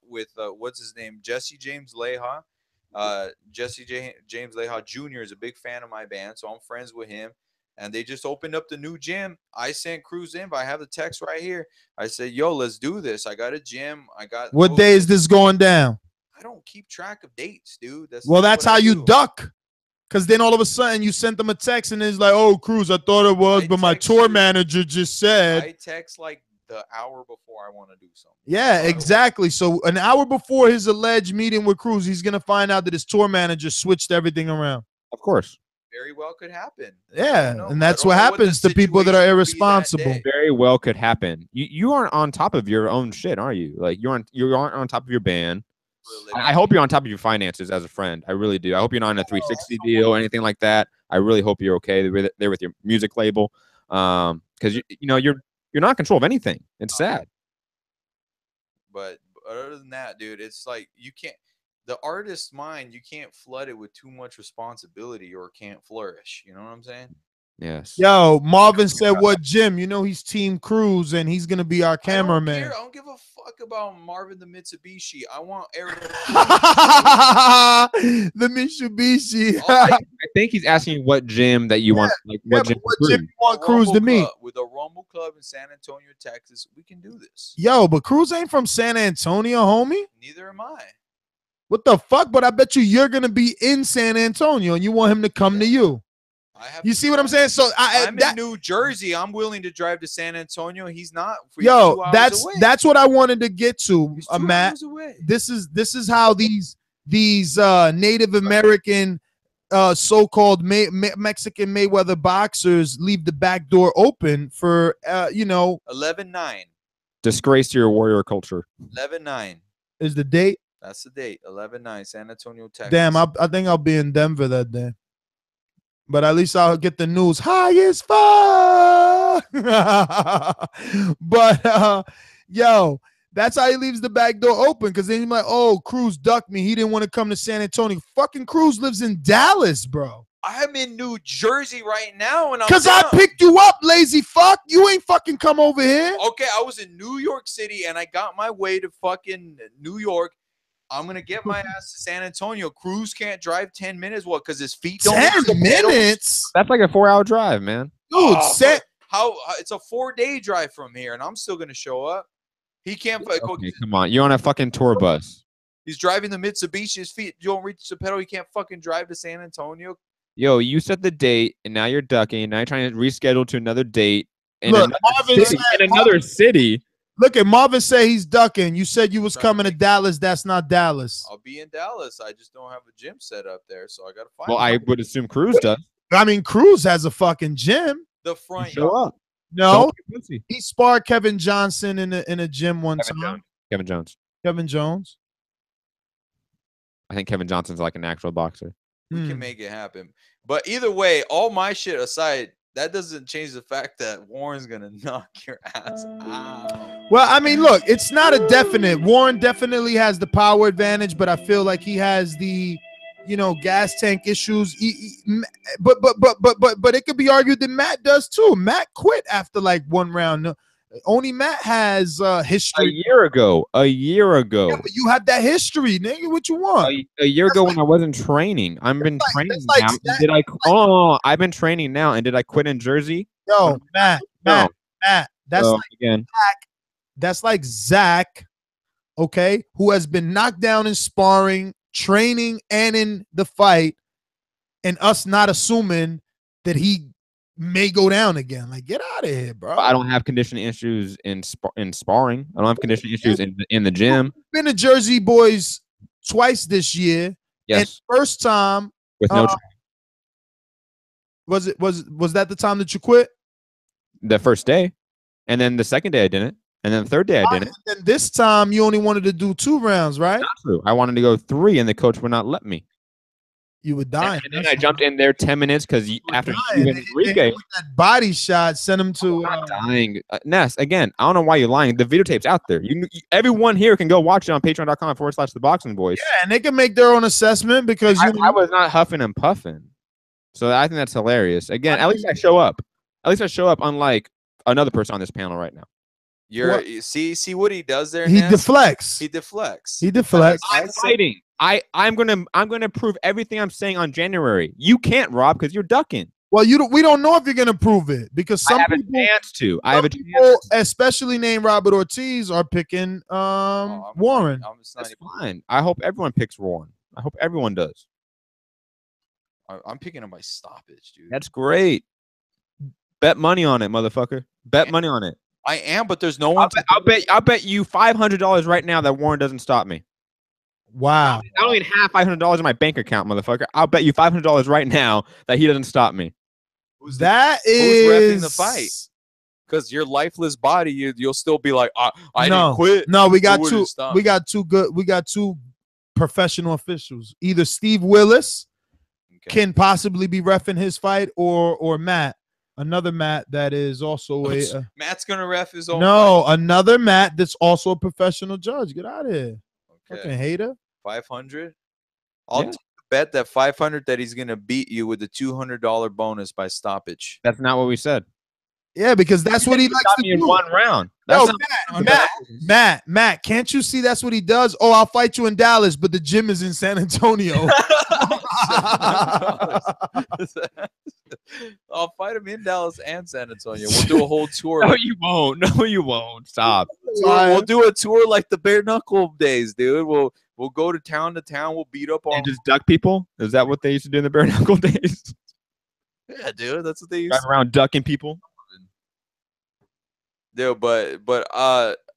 what's his name, Jesse James Leha. James Leha Jr. is a big fan of my band, so I'm friends with him. And they just opened up the new gym. I sent Cruz in, but I have the text right here. I said, "Yo, let's do this. I got a gym. I got." What day is this going down? I don't keep track of dates, dude. That's how you duck. Because then all of a sudden you sent them a text and it's like, "Oh, Cruz, I thought it was, but my tour manager just said." I text like the hour before I want to do something. Yeah, exactly. So an hour before his alleged meeting with Cruz, he's gonna find out that his tour manager switched everything around. Of course. Very well could happen. Yeah, and that's what happens to people that are irresponsible. Very well could happen. You aren't on top of your own shit, are you? Like you aren't on top of your band. I hope you're on top of your finances as a friend. I really do. I hope you're not in a 360 deal or anything like that. I really hope you're okay there with your music label, because you're not in control of anything. It's sad. But other than that, dude, it's like you can't. The artist's mind, you can't flood it with too much responsibility or it can't flourish. You know what I'm saying? Yes. Yo, Marvin said, "What Jim? You know he's Team Cruz and he's gonna be our cameraman." I don't give a fuck about Marvin the Mitsubishi. I want Eric. The Mitsubishi. I think he's asking you what gym that you want. Like what gym you want Cruz to meet? With a Rumble Club in San Antonio, Texas, we can do this. Yo, but Cruz ain't from San Antonio, homie. Neither am I. What the fuck? But I bet you're gonna be in San Antonio and you want him to come to you. You see what I'm saying? So I'm in New Jersey. I'm willing to drive to San Antonio. He's not. Yo, that's what I wanted to get to, Matt. This is how these Native American so-called Mexican Mayweather boxers leave the back door open for 11-9. Disgrace to your warrior culture. 11-9 is the date. That's the date. 11-9, San Antonio, Texas. Damn, I think I'll be in Denver that day. But at least I'll get the news high as fuck. But yo, that's how he leaves the back door open, because then he's like, "Oh, Cruz ducked me. He didn't want to come to San Antonio." Fucking Cruz lives in Dallas, bro. I'm in New Jersey right now, and because I picked you up, lazy fuck. You ain't fucking come over here. Okay, I was in New York City, and I got my way to fucking New York. I'm gonna get my ass to San Antonio. Cruz can't drive 10 minutes. What? Because his feet don't. 10 minutes. That's like a 4-hour drive, man. Dude, how it's a 4-day drive from here, and I'm still gonna show up. He can't. Okay, come on, you're on a fucking tour bus. He's driving the Mitsubishi. His feet don't reach the pedal. He can't fucking drive to San Antonio. Yo, you set the date, and now you're ducking. Now you're trying to reschedule to another date in Look, another city. Look at Marvin say he's ducking. You said you was coming to Dallas. That's not Dallas. I'll be in Dallas. I just don't have a gym set up there, so I gotta find. Well, I would assume Cruz does. I mean, Cruz has a fucking gym. The front show up. No, he sparred Kevin Johnson in a gym one Kevin time. Jones. Kevin Jones. Kevin Jones. I think Kevin Johnson's like an actual boxer. We can make it happen. But either way, all my shit aside, that doesn't change the fact that Warren's gonna knock your ass out. Well, I mean, look, it's not a definite. Warren definitely has the power advantage, but I feel like he has the, gas tank issues. But it could be argued that Matt does too. Matt quit after like one round. Only Matt has history. A year ago. Yeah, but you had that history, nigga. What you want? A year ago when I wasn't training. I've been training now. I've been training now, and did I quit in Jersey? Yo, Matt. That's That's like Zach, okay, who has been knocked down in sparring, training, and in the fight, and us not assuming that he may go down again. Like, get out of here, bro. I don't have conditioning issues in sparring. I don't have conditioning issues in the gym. Been to Jersey Boys twice this year. Yes. And first time with no was that the time that you quit? The first day. And then the second day I didn't. And then the third day I didn't. And then this time you only wanted to do 2 rounds, right? Not true. I wanted to go 3 and the coach would not let me. You would die. And then I jumped in there 10 minutes because after dying. you and Enrique, With that body shot, send him to. I'm not dying. Ness, again, I don't know why you're lying. The videotape's out there. Everyone here can go watch it on patreon.com/TheBoxingVoice. Yeah, and they can make their own assessment because I was not huffing and puffing. So I think that's hilarious. Again, at least I show up. At least I show up, unlike another person on this panel right now. You see what he does there. He Ness? deflects. He deflects. He deflects. I'm fighting. I'm gonna prove everything I'm saying on January. You can't, Rob, because you're ducking. Well, we don't know if you're gonna prove it because some people, a chance to. I have a chance people, especially named Robert Ortiz, are picking Warren. That's fine. I hope everyone picks Warren. I hope everyone does. I'm picking him by stoppage, dude. That's great. Bet money on it, motherfucker. Bet money on it. I am, but there's no one. I'll bet you $500 right now that Warren doesn't stop me. Wow. I don't even have $500 in my bank account, motherfucker. I'll bet you $500 right now that he doesn't stop me. Who's repping the fight? Because your lifeless body, you'll still be like, I didn't quit. No, we got two professional officials. Either Steve Willis can possibly be reffing his fight, or Matt. Another Matt that is also Matt's gonna ref his own. No, fight. Another Matt that's also a professional judge. Get out of here, fucking hater. 500. I'll bet that 500 that he's gonna beat you with the $200 bonus by stoppage. That's not what we said. Yeah, because that's what he likes to do. In one round. Matt, can't you see that's what he does? Oh, I'll fight you in Dallas, but the gym is in San Antonio. I'll fight him in Dallas and San Antonio. We'll do a whole tour. No, you won't. No, you won't. Stop. We'll do a tour like the bare knuckle days, dude. We'll go to town. We'll beat up on and just duck people. Is that what they used to do in the bare knuckle days? Yeah, dude. That's what they used to around ducking people. Dude, but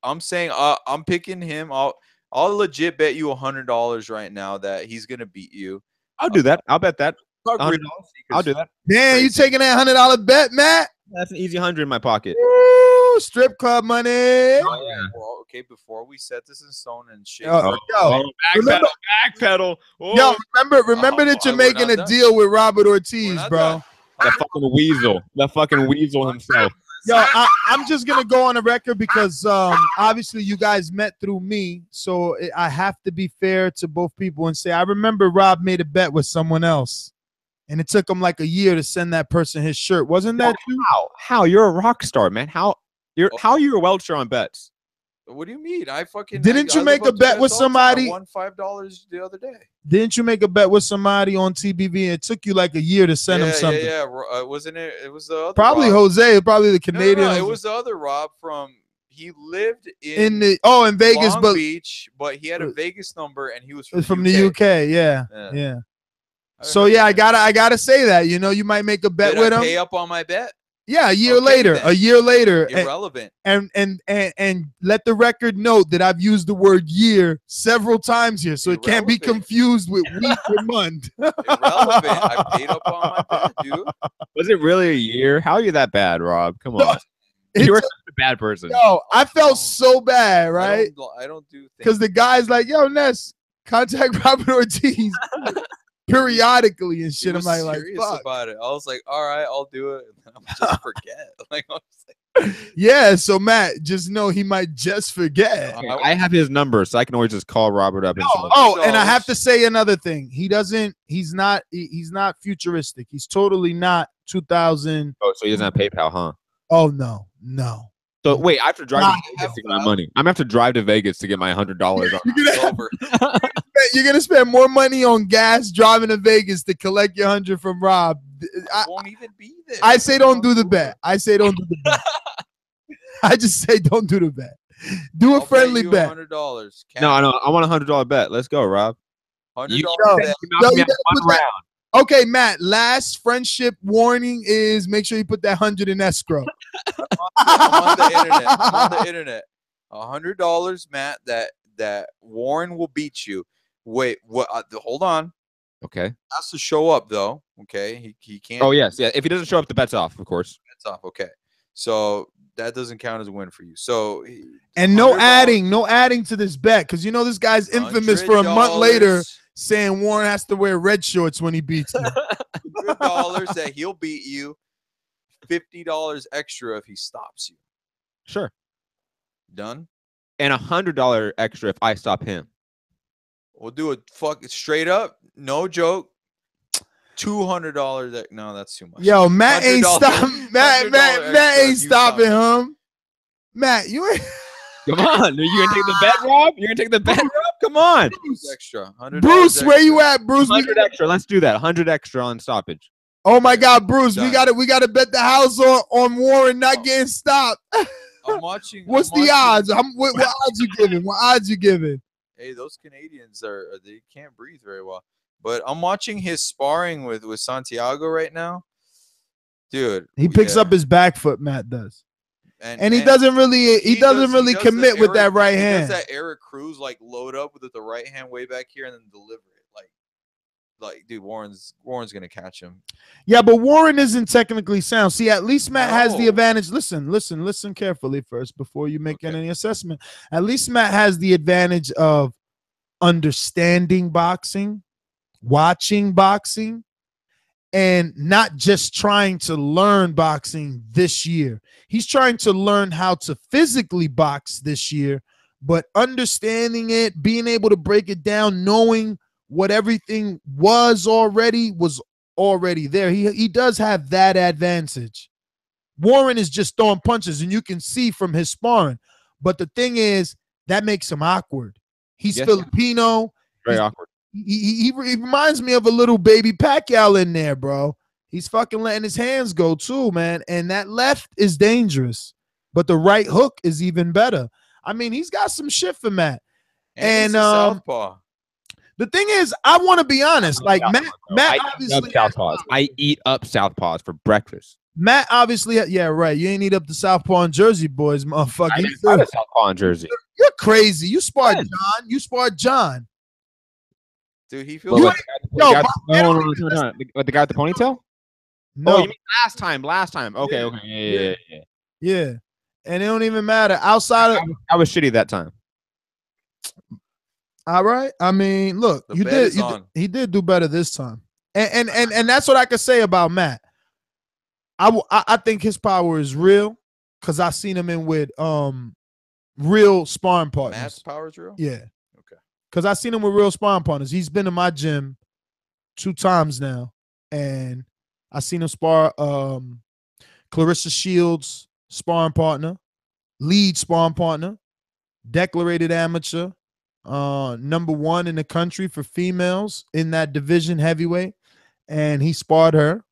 I'm saying I'm picking him. I'll legit bet you $100 right now that he's gonna beat you. I'll do that. I'll bet that. $100. I'll do that. Man, you taking that $100 bet, Matt? That's an easy 100 in my pocket. Woo, strip club money. Oh, yeah. Well, okay, before we set this in stone and shit. Backpedal. Oh. Yo, remember that you're making a deal with Robert Ortiz, bro. That fucking weasel. That fucking weasel himself. Yo, I'm just gonna go on the record because obviously you guys met through me, so I have to be fair to both people and say I remember Rob made a bet with someone else, and it took him like a year to send that person his shirt. Wasn't that true? How you're a rock star, man? How you're a welcher on bets? What do you mean? Didn't you make a bet with somebody? I won $5 the other day. Didn't you make a bet with somebody on TBV? It took you like a year to send him something. Yeah. Wasn't it? It was the other probably Rob. Jose, probably the Canadian. No, it was the other Rob from. He lived in Vegas, Long Beach, but he had a Vegas number and he was from the UK. Yeah. So yeah, I gotta say that. You know, you might make a bet with him. Pay up on my bet. Yeah, a year later. Irrelevant. And let the record note that I've used the word year several times here, so it can't be confused with week or month. Irrelevant. I paid up on my bet, dude. Was it really a year? How are you that bad, Rob? Come on. You were such a bad person. No, I felt so bad, right? I don't do things. Because the guy's like, yo, Ness, contact Robert Ortiz. Periodically and shit. I'm like, fuck about it. I was like, all right, I'll do it. And I'm just forget. Yeah, so Matt, just know he might just forget. I have his number, so I can always just call Robert up. And I have to say another thing. He's not futuristic. He's totally not 2000. Oh, so he doesn't have PayPal, huh? Oh no. So wait, I have to drive to Vegas to get my money. I'm gonna have to drive to Vegas to get my $100 on. You're gonna spend more money on gas driving to Vegas to collect your 100 from Rob. I won't even be there. I say don't do the bet. I say don't do the bet. I just say don't do the bet. Do a friendly bet. $100. No, I want a $100 bet. Let's go, Rob. $100 bet. One round. Okay, Matt, last friendship warning is make sure you put that 100 in escrow. I'm on the internet. $100, Matt, that Warren will beat you. Wait, what? Hold on. Okay. Has to show up, though. Okay. He can't. Oh, yes. Yeah. If he doesn't show up, the bet's off, of course. Bet's off. Okay. So that doesn't count as a win for you. So and no adding to this bet because you know this guy's infamous for a month later saying Warren has to wear red shorts when he beats him. $100 that he'll beat you. $50 extra if he stops you. Sure. Done. And $100 extra if I stop him. We'll do it straight up. No joke. $200. No, that's too much. Yo, Matt ain't stopping. Matt ain't stopping him. Matt, you ain't. Come on. You gonna take the bet, Rob? You're gonna take the bet, Rob? Come on. Extra. $100 Bruce, extra. where you at, Bruce? 100 extra. Let's do that. 100 extra on stoppage. Oh my God, Bruce, Done. we gotta bet the house on Warren not getting stopped. I'm watching. What's the odds? What odds you giving? What odds you giving? Hey, those Canadians they can't breathe very well. But I'm watching his sparring with Santiago right now. Dude. He picks up his back foot, Matt does. And he doesn't really commit with that right hand. He does that Eric Cruz like load up with the right hand way back here and then deliver it. Like dude, Warren's gonna catch him. Yeah, but Warren isn't technically sound. See, at least Matt has the advantage. Listen carefully first before you make any assessment. At least Matt has the advantage of understanding boxing, watching boxing, and not just trying to learn boxing this year. He's trying to learn how to physically box this year, but understanding it, being able to break it down, knowing what everything was already there. He does have that advantage. Warren is just throwing punches, and you can see from his sparring. But the thing is, that makes him awkward. He's Filipino. Very awkward. He reminds me of a little baby Pacquiao in there, bro. He's fucking letting his hands go too, man. And that left is dangerous, but the right hook is even better. I mean, he's got some shit for Matt. And southpaw. The thing is, I want to be honest. Like Matt obviously, I eat up southpaws for breakfast. Matt obviously, yeah, right. You ain't eat up the southpaw in Jersey, boys, motherfucker. I didn't have a southpaw in Jersey. You're crazy. You sparred John. You sparred John. Dude, he feels the guy with the ponytail? No, you mean last time. Okay. Yeah. And it don't even matter. Outside of I was shitty that time. All right. I mean, look, he did do better this time. And that's what I could say about Matt. I think his power is real because I seen him in with real sparring partners. Matt's power is real? Yeah. Okay. Because I seen him with real sparring partners. He's been in my gym 2 times now. And I seen him spar Clarissa Shields' sparring partner, lead sparring partner, declarated amateur, #1 in the country for females in that division heavyweight, and he sparred her.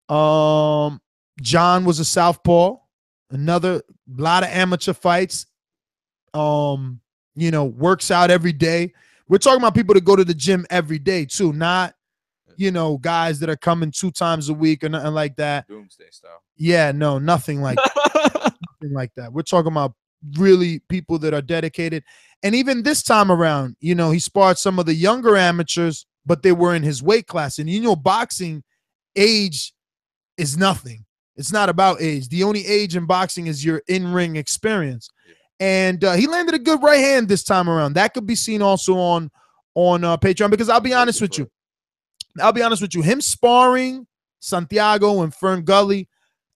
John was a southpaw, another lot of amateur fights. Works out every day. We're talking about people that go to the gym every day too, not guys that are coming 2 times a week or nothing like that. Doomsday style. Yeah, no, nothing like that. Nothing like that. We're talking about really people that are dedicated. And even this time around, he sparred some of the younger amateurs, but they were in his weight class. And boxing, age is nothing. It's not about age. The only age in boxing is your in-ring experience. Yeah. And he landed a good right hand this time around. That could be seen also on Patreon, because I'll be honest with you. Him sparring Santiago and Fern Gully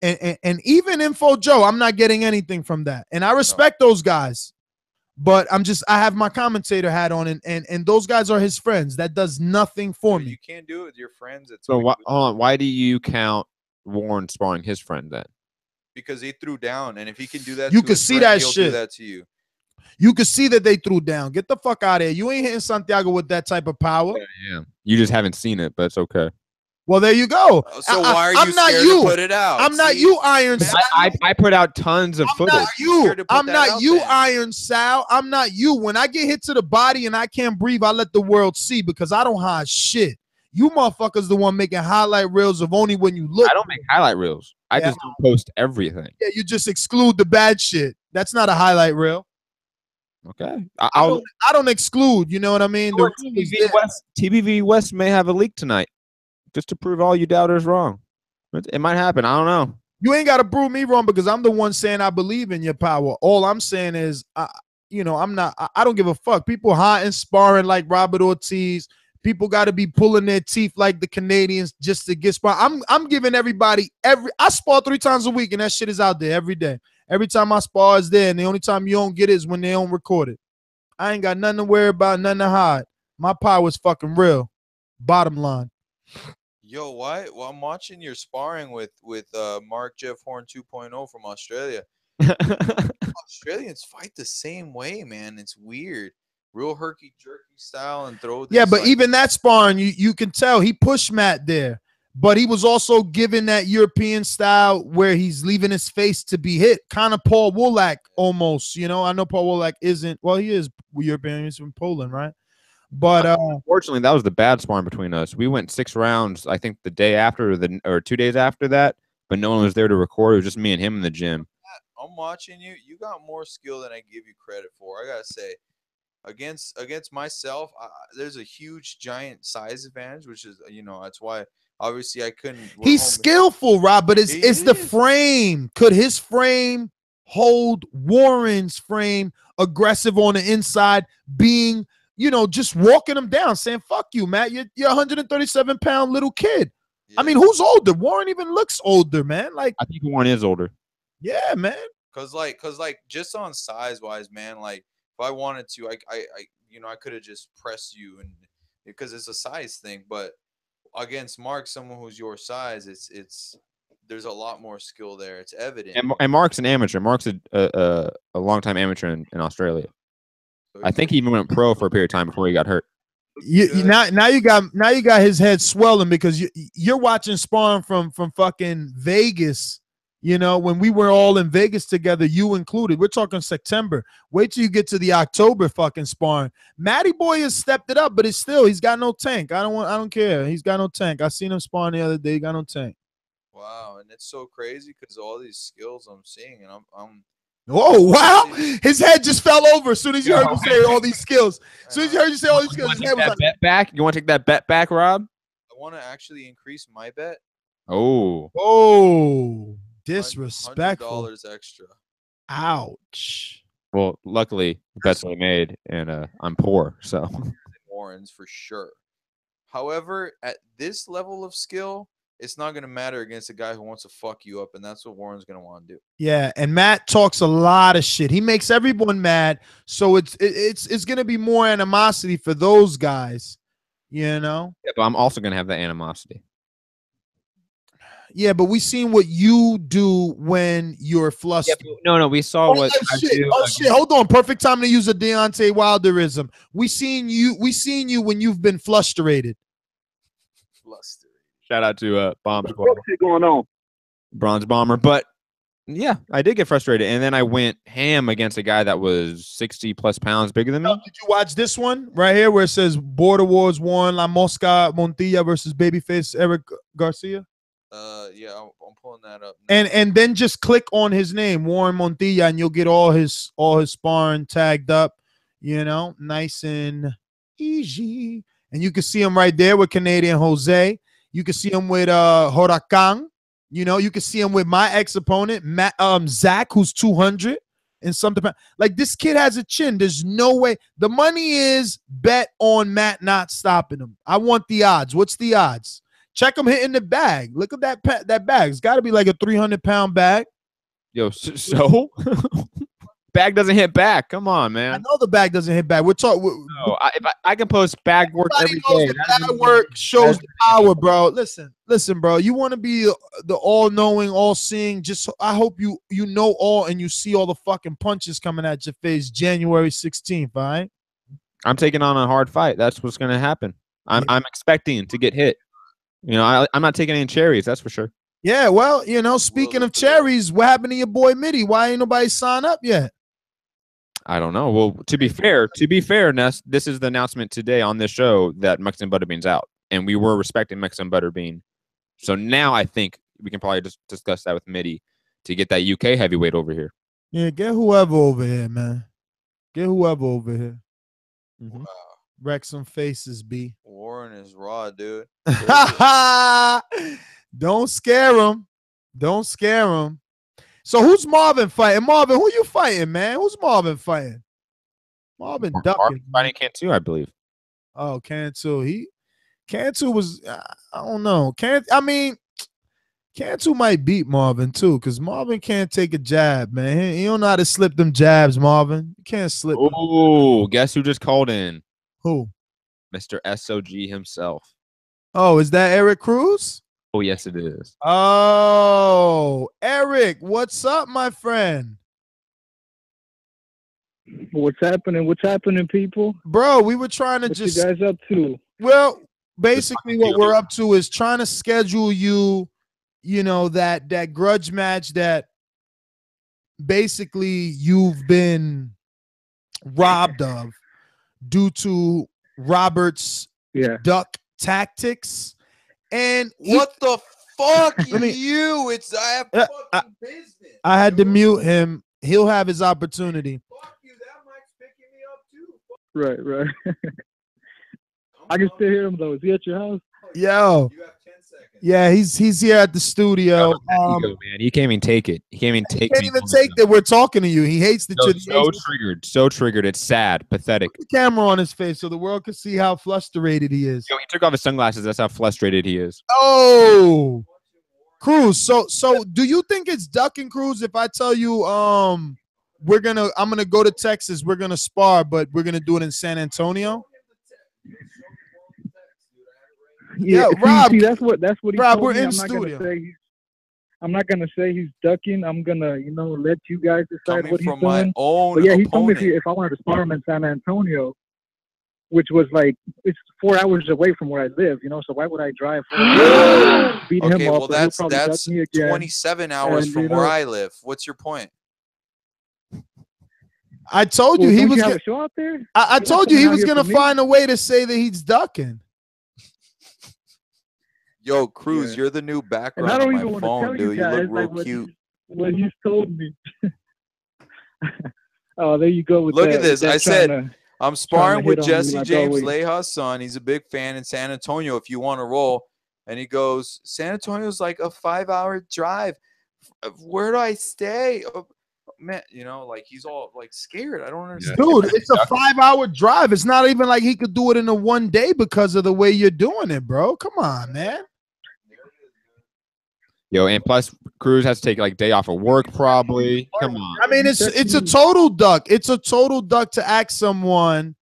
and even Info Joe, I'm not getting anything from that. And I respect those guys. But I have my commentator hat on, and those guys are his friends. That does nothing for me. You can't do it with your friends. So why do you count Warren sparring his friend then? Because he threw down, and if he can do that, you can see that shit. He'll do that to you. You can see that they threw down. Get the fuck out of here. You ain't hitting Santiago with that type of power. Yeah. You just haven't seen it, but it's okay. Well, there you go. So why are you scared to put it out? I'm not you, Iron Sal. I put out tons of footage. I'm not you, Iron Sal. I'm not you. When I get hit to the body and I can't breathe, I let the world see, because I don't hide shit. You motherfuckers the one making highlight reels of only when you look. I don't make highlight reels. I just don't post everything. Yeah, you just exclude the bad shit. That's not a highlight reel. Okay. I don't exclude. You know what I mean? TBV West may have a leak tonight, just to prove all you doubters wrong. It might happen. I don't know. You ain't got to prove me wrong, because I'm the one saying I believe in your power. All I'm saying is, you know, I'm not. I don't give a fuck. People hot and sparring like Robert Ortiz. People got to be pulling their teeth like the Canadians just to get sparring. I'm giving everybody I spar 3 times a week, and that shit is out there every day. Every time I spar is there, and the only time you don't get it is when they don't record it. I ain't got nothing to worry about, nothing to hide. My power's fucking real. Bottom line. Yo, why? Well, I'm watching your sparring with Mark Jeff Horn 2.0 from Australia. Australians fight the same way, man. It's weird. Real herky-jerky style and throw. Yeah, but like, even that sparring, you can tell he pushed Matt there. But he was also given that European style where he's leaving his face to be hit. Kind of Paul Wolak almost, you know. I know Paul Wolak isn't. Well, he is European. He's from Poland, right? But unfortunately, that was the bad sparring between us. We went 6 rounds, I think the day after or 2 days after that, but no one was there to record. It was just me and him in the gym. I'm watching you. You got more skill than I give you credit for. I gotta say, against myself, there's a huge, giant size advantage, which is, you know, that's why obviously I couldn't. He's skillful, Rob, but it's the frame. Could his frame hold Warren's frame aggressive on the inside, being, you know, just walking him down, saying, fuck you, Matt. You're a 137-pound little kid. Yeah. I mean, who's older? Warren even looks older, man. Like, I think Warren is older. Yeah, man. Cause like just on size wise, man, like if I wanted to, I you know, I could have just pressed you, and because it's a size thing, but against Mark, someone who's your size, it's there's a lot more skill there. It's evident. And Mark's an amateur. Mark's a longtime amateur in Australia. I think he even went pro for a period of time before he got hurt. Now you got his head swelling because you're watching sparring from fucking Vegas. You know, when we were all in Vegas together, you included. We're talking September. Wait till you get to the October fucking sparring. Matty Boy has stepped it up, but he's got no tank. I don't care. He's got no tank. I seen him sparring the other day. He got no tank. Wow, and it's so crazy because all these skills I'm seeing, and I'm oh, wow. His head just fell over as soon as you heard him say all these skills. As soon as you heard you say all these skills, his head was like, bet back? You want to take that bet back, Rob? I want to actually increase my bet. Oh, disrespectful. $100 extra. Ouch. Well, luckily, the bet's only made, and I'm poor, so. Warren's for sure. However, at this level of skill, it's not going to matter against a guy who wants to fuck you up, and that's what Warren's going to want to do. Yeah, and Matt talks a lot of shit. He makes everyone mad, so it's going to be more animosity for those guys, you know? Yeah, but I'm also going to have that animosity. Yeah, but we seen what you do when you're flustered. Yeah, no, we saw what I do. Oh shit! Hold on. Perfect time to use a Deontay Wilderism. We seen you when you've been frustrated. Shout out to Bomb Squad. What's going on? Bronze Bomber. But yeah, I did get frustrated, and then I went ham against a guy that was 60+ pounds bigger than me. Did you watch this one right here where it says Border Wars 1, La Mosca Montilla versus Babyface Eric Garcia? Yeah, I'm pulling that up now. And then just click on his name, Warren Montilla, and you'll get all his sparring tagged up, you know, nice and easy. And you can see him right there with Canadian Jose. You can see him with Huracan. You know, you can see him with my ex-opponent, Zach, who's 200 and something. Like, this kid has a chin. There's no way. The money is bet on Matt not stopping him. I want the odds. What's the odds? Check him hitting the bag. Look at that bag. It's got to be like a 300-pound bag. Yo, so bag doesn't hit back. Come on, man. I know the bag doesn't hit back. We're talking. No, I can post bag work every day. Bag work shows the power, bro. Listen, bro. You want to be the all-knowing, all-seeing. Just I hope you know all and you see all the fucking punches coming at your face January 16th. All right. I'm taking on a hard fight. That's what's gonna happen. I'm expecting to get hit. You know, I'm not taking any cherries. That's for sure. Yeah, well, you know, speaking of cherries, what happened to your boy Mitty? Why ain't nobody signed up yet? I don't know. Well, to be fair, Ness, this is the announcement today on this show that Mexican Butterbean's out, and we were respecting Mexican Butterbean. So now I think we can probably just discuss that with Mitty to get that UK heavyweight over here. Yeah, get whoever over here, man. Get whoever over here. Wow. Wreck some faces, B. Warren is raw, dude. Don't scare him. Don't scare him. So who's Marvin fighting? Marvin, who you fighting, man? Who's Marvin fighting? Marvin ducking. Fighting Cantu, I believe. Oh, Cantu. Cantu was, I don't know. Cantu might beat Marvin too, because Marvin can't take a jab, man. He don't know how to slip them jabs, Marvin. You can't slip them. Oh, guess who just called in? Who? Mr. SOG himself. Oh, is that Eric Cruz? Oh, yes, it is. Oh, Eric, what's up, my friend? What's happening? What's happening, people? Bro, we were trying to what just. you guys up to? Well, basically, what we're up to is trying to schedule you. You know, that grudge match that basically you've been robbed of due to Robert's duck tactics. And what the fuck I have fucking business. I had to mute him. He'll have his opportunity. Fuck you, that mic's picking me up too. Right. I can still hear him though. Is he at your house? Yo. Yeah, he's here at the studio. Man, you can't even take it. You can't even take. Can't even take that we're talking to you. He hates that you're so triggered. So triggered. It's sad, pathetic. Put the camera on his face so the world can see how frustrated he is. Yo, he took off his sunglasses. That's how frustrated he is. Oh, Cruz. So do you think it's ducking, Cruz? If I tell you, I'm gonna go to Texas. We're gonna spar, but we're gonna do it in San Antonio. Yeah, Rob. See, that's what he Rob, told we're me. in I'm not studio. I'm not gonna say he's ducking. I'm gonna, let you guys decide Coming what he's from my doing. own But yeah, he told me opponent. if I wanted to spar him in San Antonio, which was like it's 4 hours away from where I live, so why would I drive? Beat him Okay, up, well and he'll that's probably duck me again. 27 hours And, from where I live. What's your point? I told you Well, he don't was. you have Gonna, a show out there? I told you he was going gonna find a way to say that he's ducking. Yo, Cruz, you're the new background And I don't on even my want to phone, tell dude. you guys look real like cute. what he's told me. Oh, there you go. With Look that, at this. with that I said trying to- I'm sparring with hit on me Jesse like James always. Leja's son. He's a big fan in San Antonio. If you want to roll, and he goes, San Antonio's like a 5-hour drive. Where do I stay? Oh, man, like he's all like scared. I don't understand. Dude, it's a 5-hour drive. It's not even like he could do it in a one day because of the way you're doing it, bro. Come on, man. Yo, and plus Cruz has to take like day off of work probably. Come on. I mean, it's a total duck. It's a total duck to ask someone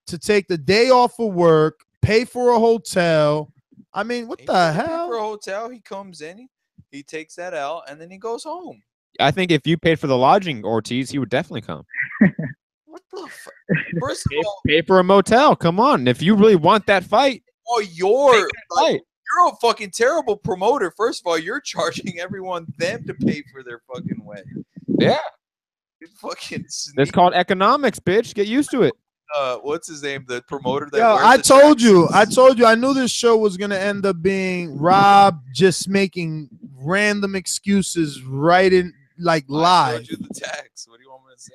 to take the day off of work, pay for a hotel. I mean, what the hell? For a hotel, he comes in, he takes that out, and then he goes home. I think if you paid for the lodging, Ortiz, he would definitely come. What the fuck? First of all, Pay for a motel. Come on. If you really want that fight. oh, you're a fucking terrible promoter. First of all, you're charging them to pay for their fucking way. Yeah. You fucking It's called economics, bitch. Get used to it. What's his name? The promoter that Yo, wears I the told you. tracksuits. I knew this show was gonna end up being Rob just making random excuses right in I live. showed you the text. What do you want me to say?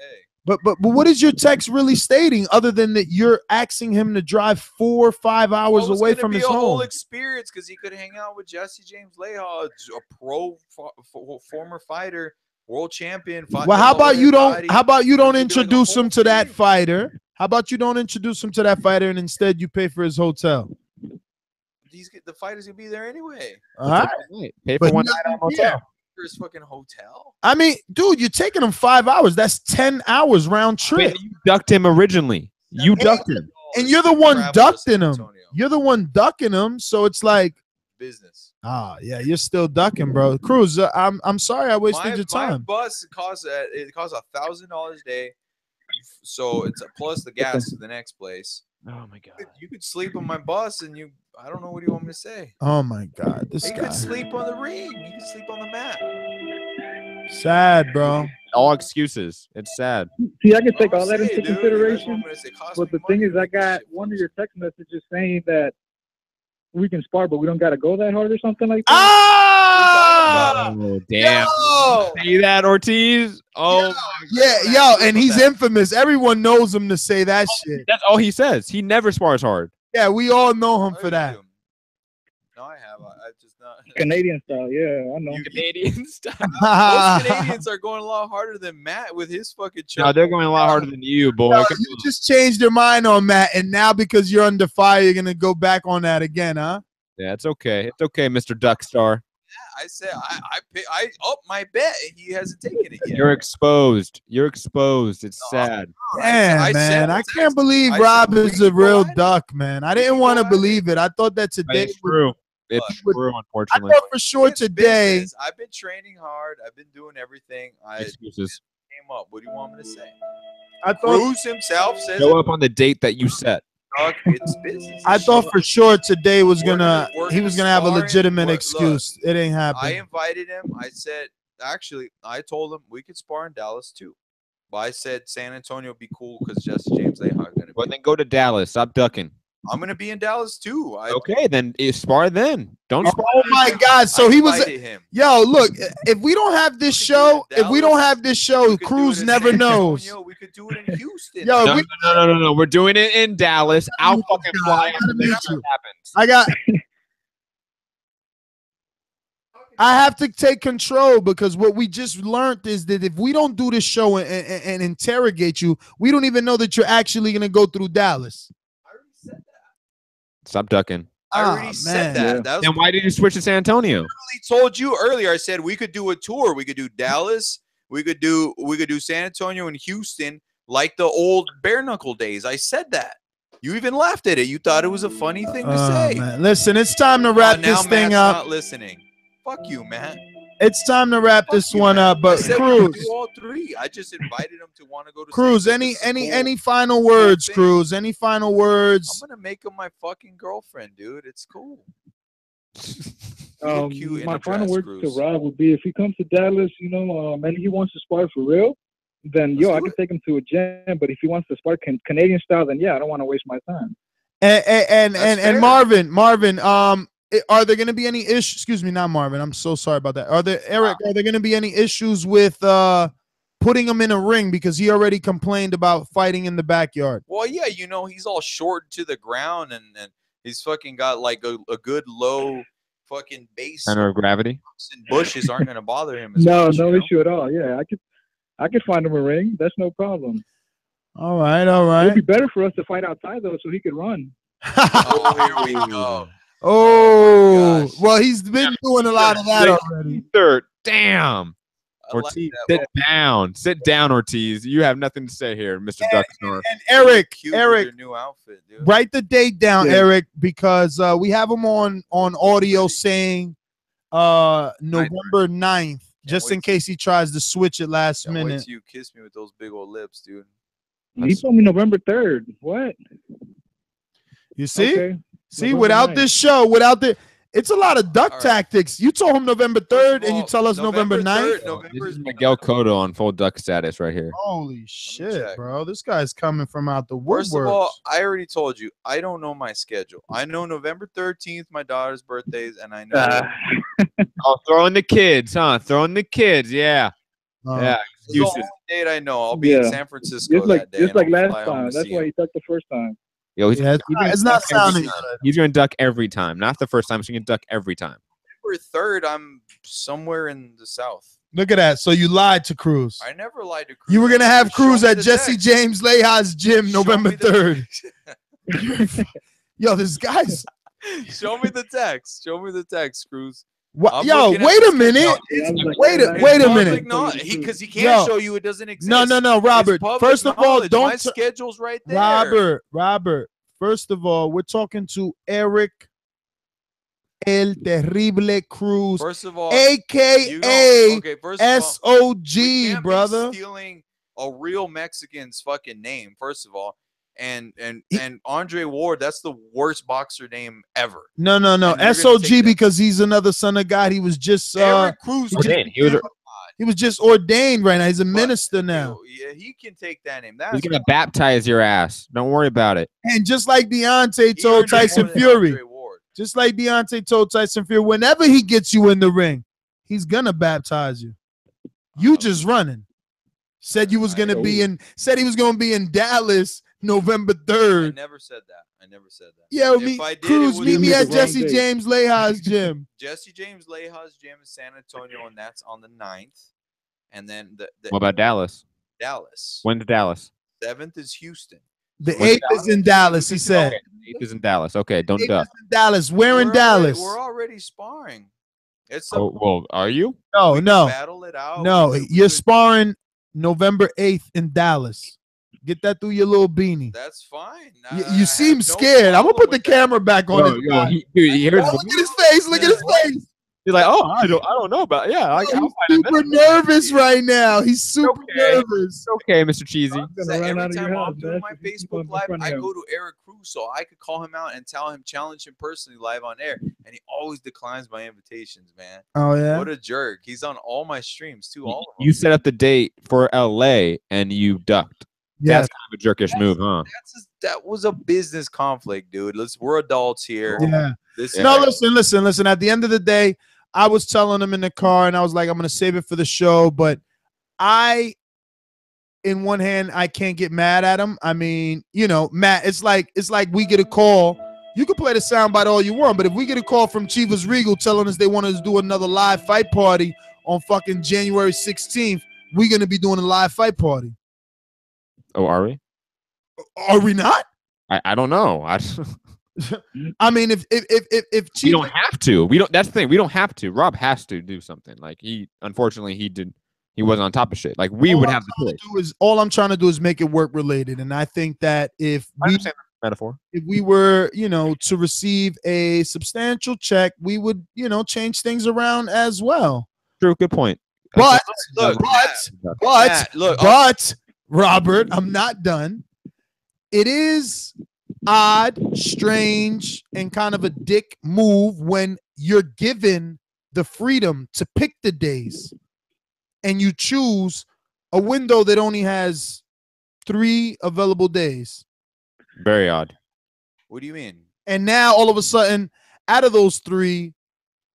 But what is your text really stating other than that you're asking him to drive 4 or 5 hours Well, it was away gonna from be his a whole home? experience because he could hang out with Jesse James Leja, a former fighter, world champion. Well, how about you don't introduce him to that fighter? How about you don't introduce him to that fighter and instead you pay for his hotel? The fighter's gonna be there anyway. All right. Pay for But one not night on here. motel. For his fucking hotel. I mean, dude, you're taking him 5 hours. That's 10 hours round trip. You ducked him originally. You ducked him. And you're the one Travel to ducking San him. Antonio. You're the one ducking him. So it's like, Business. yeah, you're still ducking, bro. Cruz, I'm sorry I wasted your My time. bus costs $1,000 a day, so it's plus the gas to the next place. Oh my god. You could sleep on my bus, and I don't know what you want me to say. Oh my God, this You guy. could sleep on the ring. You could sleep on the mat. Sad, bro. All excuses. It's sad. See, I can take all I'm that saying, into dude, consideration. it costs But me the thing money is, to I make this got shit one of work. your text messages saying that we can spar, but we don't got to go that hard or something like that. Ah! Oh damn. Yo! See that, Ortiz? Oh Yeah, yo, and he's infamous. Everyone knows him to say that shit. that's all he says. He never spars hard. Yeah, we all know him for that. No, I have. I just not Canadian style, yeah, I know. Canadian style. Most Canadians are going a lot harder than Matt with his fucking choke. No, they're going a lot harder than you, boy. No, you just changed your mind on Matt, and now because you're under fire, you're gonna go back on that again, huh? Yeah, it's okay. It's okay, Mr. Duckstar. I said I upped my bet and he hasn't taken it yet. You're exposed. You're exposed. It's sad. Damn, man. I can't believe Rob is a real duck, man. I didn't want to believe it. I thought that today It's true. It's true, I unfortunately. thought for sure today. Business. I've been training hard. I've been doing everything. Excuses. Came up. What do you want me to say? I thought Cruz himself says Show up on the date that you set. it's business. I thought for sure today was gonna we're he was gonna gonna have a spar legitimate and- excuse. It ain't I happening. invited him. I said, actually, I told him we could spar in Dallas too. But I said San Antonio would be cool because Jesse James Leha going to Well, be. then go to Dallas. Stop ducking. I'm going to be in Dallas too. Okay, then spar then. Don't spar. Oh my God! So I he was. invited him. Yo, look. If we don't have this show, do it in if we don't Dallas. have this show, We could do Cruz it in never San knows. Antonio. We could do it in Houston. Yo, No, no. We're doing it in Dallas. I'll fucking fly. I gotta meet That's you. what happens. I got. I have to take control because what we just learned is that if we don't do this show and interrogate you, we don't even know that you're actually going to go through Dallas. Stop ducking. I already said that. That was Then why did you switch to San Antonio? I told you earlier. I said we could do a tour. We could do Dallas. We could do San Antonio and Houston like the old bare knuckle days. I said that. You even laughed at it. You thought it was a funny thing to say. Man. Listen, it's time to wrap now this thing Matt's up. Not listening. Fuck you, man. It's time to wrap this one up. I But said we could Cruz, do all three. I just invited him to want to go to. Cruz, San Francisco. any final words, thing. Cruz? Any final words? I'm gonna make him my fucking girlfriend, dude. It's cool. cute in My a final dress, words Cruz. to Rob would be if he comes to Dallas, and he wants to spar for real, then Let's I do could take him to a gym. But if he wants to spar Canadian style, then I don't want to waste my time. And fair. Marvin, are there going to be any issues? Excuse me, not Marvin. I'm so sorry about that. Are there going to be any issues with putting him in a ring because he already complained about fighting in the backyard? Well, yeah, he's all short to the ground and he's fucking got like a good low fucking base. Center of gravity. And bushes aren't gonna bother him. As No, much, no you know? issue at all. Yeah, I could find him a ring. That's no problem. All right. It'd be better for us to fight outside though, so he could run. Oh, here we go. Oh, well, he's been doing a lot of that already. Third. Damn. I like Ortiz, that. sit down. Sit down, Ortiz. You have nothing to say here, Mr. Duckstar. And Eric, Cute with Eric, your new outfit, dude. write the date down, Yeah. Eric, because we have him on audio saying November 9th, just wait in case he tries to switch it last Can't wait minute. till you kiss me with those big old lips, dude. He told me November 3rd. What? You see? Okay. See, November without 9th. this show, it's a lot of duck tactics. You told him November 3rd, and you tell us November 9th? 3rd, November This is is Miguel Cotto on full duck status right here. Holy shit, check. bro. This guy's coming from out the First of woodworks. all, I already told you, I don't know my schedule. I know November 13th, my daughter's birthdays, and I know Oh, throwing the kids, huh? Throwing the kids, yeah. Yeah, it's the excuses. only date I know. I'll be in San Francisco Just like that day. just and like I'll last fly home time. to That's see why him. he took the first time. Yo, he's Yeah, it's not sounding every good. time. He's going to duck every time. Not the first time. He's going to duck every time. November 3rd, I'm somewhere in the South. Look at that. So you lied to Cruz. I never lied to Cruz. You were going to have Show Cruz me at the Jesse text. James Leha's gym Show November me the 3rd. Yo, this guy's. Show me the text. Show me the text, Cruz. What? I'm Yo, looking at wait the a minute. schedule. Yeah, I was like, Wait a man, wait a Public minute. knowledge. Because he can't Yo. show you it doesn't exist. No, It's Robert. public First of all, knowledge. don't My schedule's right there. Robert. First of all, we're talking to Eric El Terrible Cruz, First of all, aka okay, first of all, we SOG, can't brother. be stealing a real Mexican's fucking name. First of all, and Andre Ward, that's the worst boxer name ever. No. And you're gonna take SOG that. because he's another son of God. He was just Eric Cruz, he was just ordained right now. He's a minister now. Yeah, he can take that name. He's That's going to baptize your ass. Don't worry about it. And just like Deontay he earned told it Tyson more than Fury, Andre Ward. just like Deontay told Tyson Fury, whenever he gets you in the ring, he's gonna baptize you. You just running. Said you was gonna be in. Said he was gonna be in Dallas November I 3rd. never said that. I never said that. Yo, If I did, Cruz, it meet was me the at wrong Jesse date. James Leha's gym. Jesse James Leha's gym in San Antonio, and that's on the 9th. And then What about Dallas? Dallas. When's Dallas? 7th is Houston. The So 8th is in Dallas, he said. Okay, 8th is in Dallas. Okay, don't 8th duck. is in Dallas. Where in Dallas? We're already sparring. It's Oh, well, are you? No, we can no. battle it out. No, We you're could- sparring November 8th in Dallas. Get that through your little beanie. That's fine. You seem scared. I'm gonna put the camera back on. his guy. Here's Oh, look at his face. Look at his face. He's like, oh, I don't know about. Yeah, I'll He's find super nervous right now. He's super Okay. nervous. Okay, Mr. Cheesy. Every time I'm doing my Facebook Live, I go to Eric Cruz so I could call him out and tell him, challenge him personally live on air. And he always declines my invitations, man. Oh, yeah? What a jerk. He's on all my streams, too. All of them. You set up the date for LA and you ducked. Yes. That's kind of a jerkish move, huh? That was a business conflict, dude. We're adults here. Yeah. This No, listen. At the end of the day, I was telling him in the car, and I was like, I'm going to save it for the show. But in one hand, I can't get mad at him. I mean, Matt, it's like we get a call. You can play the soundbite all you want, but if we get a call from Chivas Regal telling us they want us to do another live fight party on fucking January 16th, we're going to be doing a live fight party. Oh, are we? Are we not? I don't know. I mean, if Chivas, we don't have to. We don't. That's the thing. We don't have to. Rob has to do something. Like unfortunately, he wasn't on top of shit. Like we would have the choice. All I'm trying to do is make it work related, and I think that if we were, to receive a substantial check, we would, change things around as well. True. Good point. But look, Robert, I'm not done. It is odd, strange, and kind of a dick move when you're given the freedom to pick the days and you choose a window that only has 3 available days. Very odd. What do you mean? And now all of a sudden, out of those 3,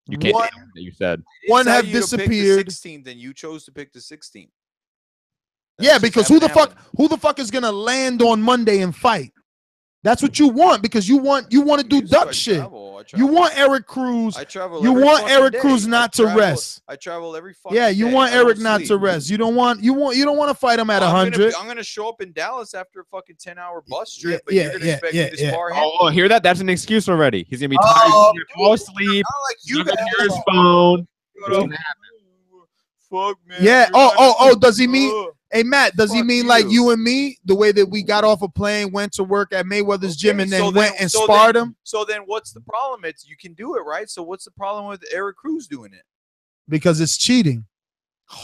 you can't that you said one have disappeared. 16th, and you chose to pick the 16th. Yeah, because who the fuck is gonna land on Monday and fight? That's what you want, because you want to do duck shit. You want Eric Cruz. You want Eric Cruz not to rest. I travel every fucking day. You want Eric not to rest. You don't want to fight him at 100. I'm gonna show up in Dallas after a fucking 10-hour bus trip, but you're gonna expect me to spar him. Oh, hear that? That's an excuse already. He's gonna be tired. He's gonna fall asleep. He's gonna hear his phone. Fuck, man. Yeah. Oh. Does he mean? Hey, Matt, does he mean like you and me, the way that we got off a plane, went to work at Mayweather's gym, and then went and sparred him? So then what's the problem? You can do it, right? So what's the problem with Eric Cruz doing it? Because it's cheating.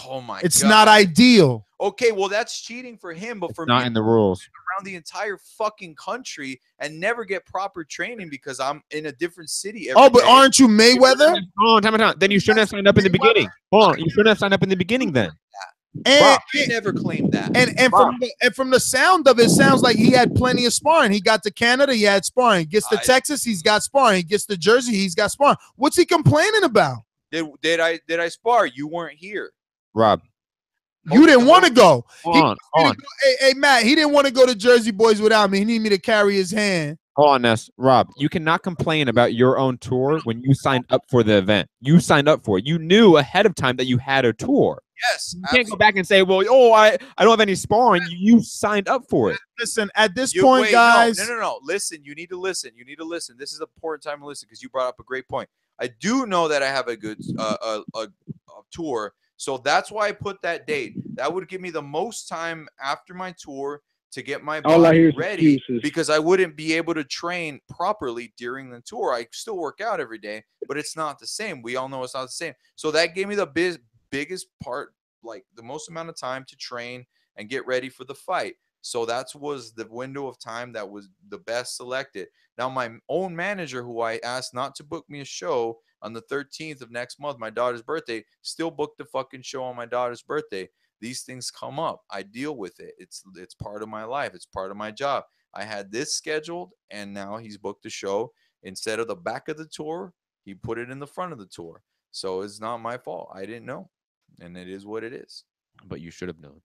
Oh, my God. It's not ideal. Okay, well, that's cheating for him, but for me, not in the rules. Around the entire fucking country and never get proper training because I'm in a different city every but day. Aren't you Mayweather? Hold on, time. Then you shouldn't have signed up in the beginning. Hold on, you shouldn't have signed up in the beginning then. And he never claimed that. And from the sound of it, sounds like he had plenty of sparring. He got to Canada, he had sparring. Gets to Texas, he's got sparring. He gets to Jersey, he's got sparring. What's he complaining about? Did I spar? You weren't here, Rob. You didn't want to go. Hold on. Hey, Matt, he didn't want to go to Jersey Boys without me. He needed me to carry his hand. Hold on, Ness. Rob, you cannot complain about your own tour when you signed up for the event. You signed up for it. You knew ahead of time that you had a tour. Yes. You can't go back and say, well, I don't have any sparring. You signed up for it. Listen, at this point, guys. No. Listen, you need to listen. This is an important time to listen because you brought up a great point. I do know that I have a good a tour. So that's why I put that date. That would give me the most time after my tour to get my body ready because I wouldn't be able to train properly during the tour. I still work out every day, but it's not the same. We all know it's not the same. So that gave me the biggest part, like the most amount of time to train and get ready for the fight. So that was the window of time that was the best selected. Now, my own manager, who I asked not to book me a show on the 13th of next month, my daughter's birthday, still booked the fucking show on my daughter's birthday. These things come up. I deal with it. It's part of my life. It's part of my job. I had this scheduled, and now he's booked the show. Instead of the back of the tour, he put it in the front of the tour. So it's not my fault. I didn't know, and it is what it is. But you should have known.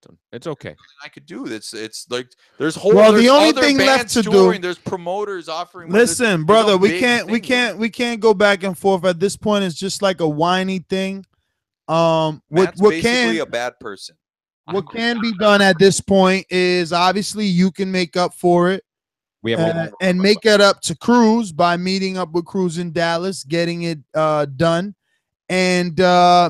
system. It's okay. I could do it's like there's whole. Well, there's the only other thing left bands to touring, do. There's promoters offering. Listen, there's brother, no we big can't go back and forth at this point. It's just like a whiny thing. What basically can a bad person. What can be done at this point is obviously you can make up for it. We have and make it up to Cruz by meeting up with Cruz in Dallas, getting it done, and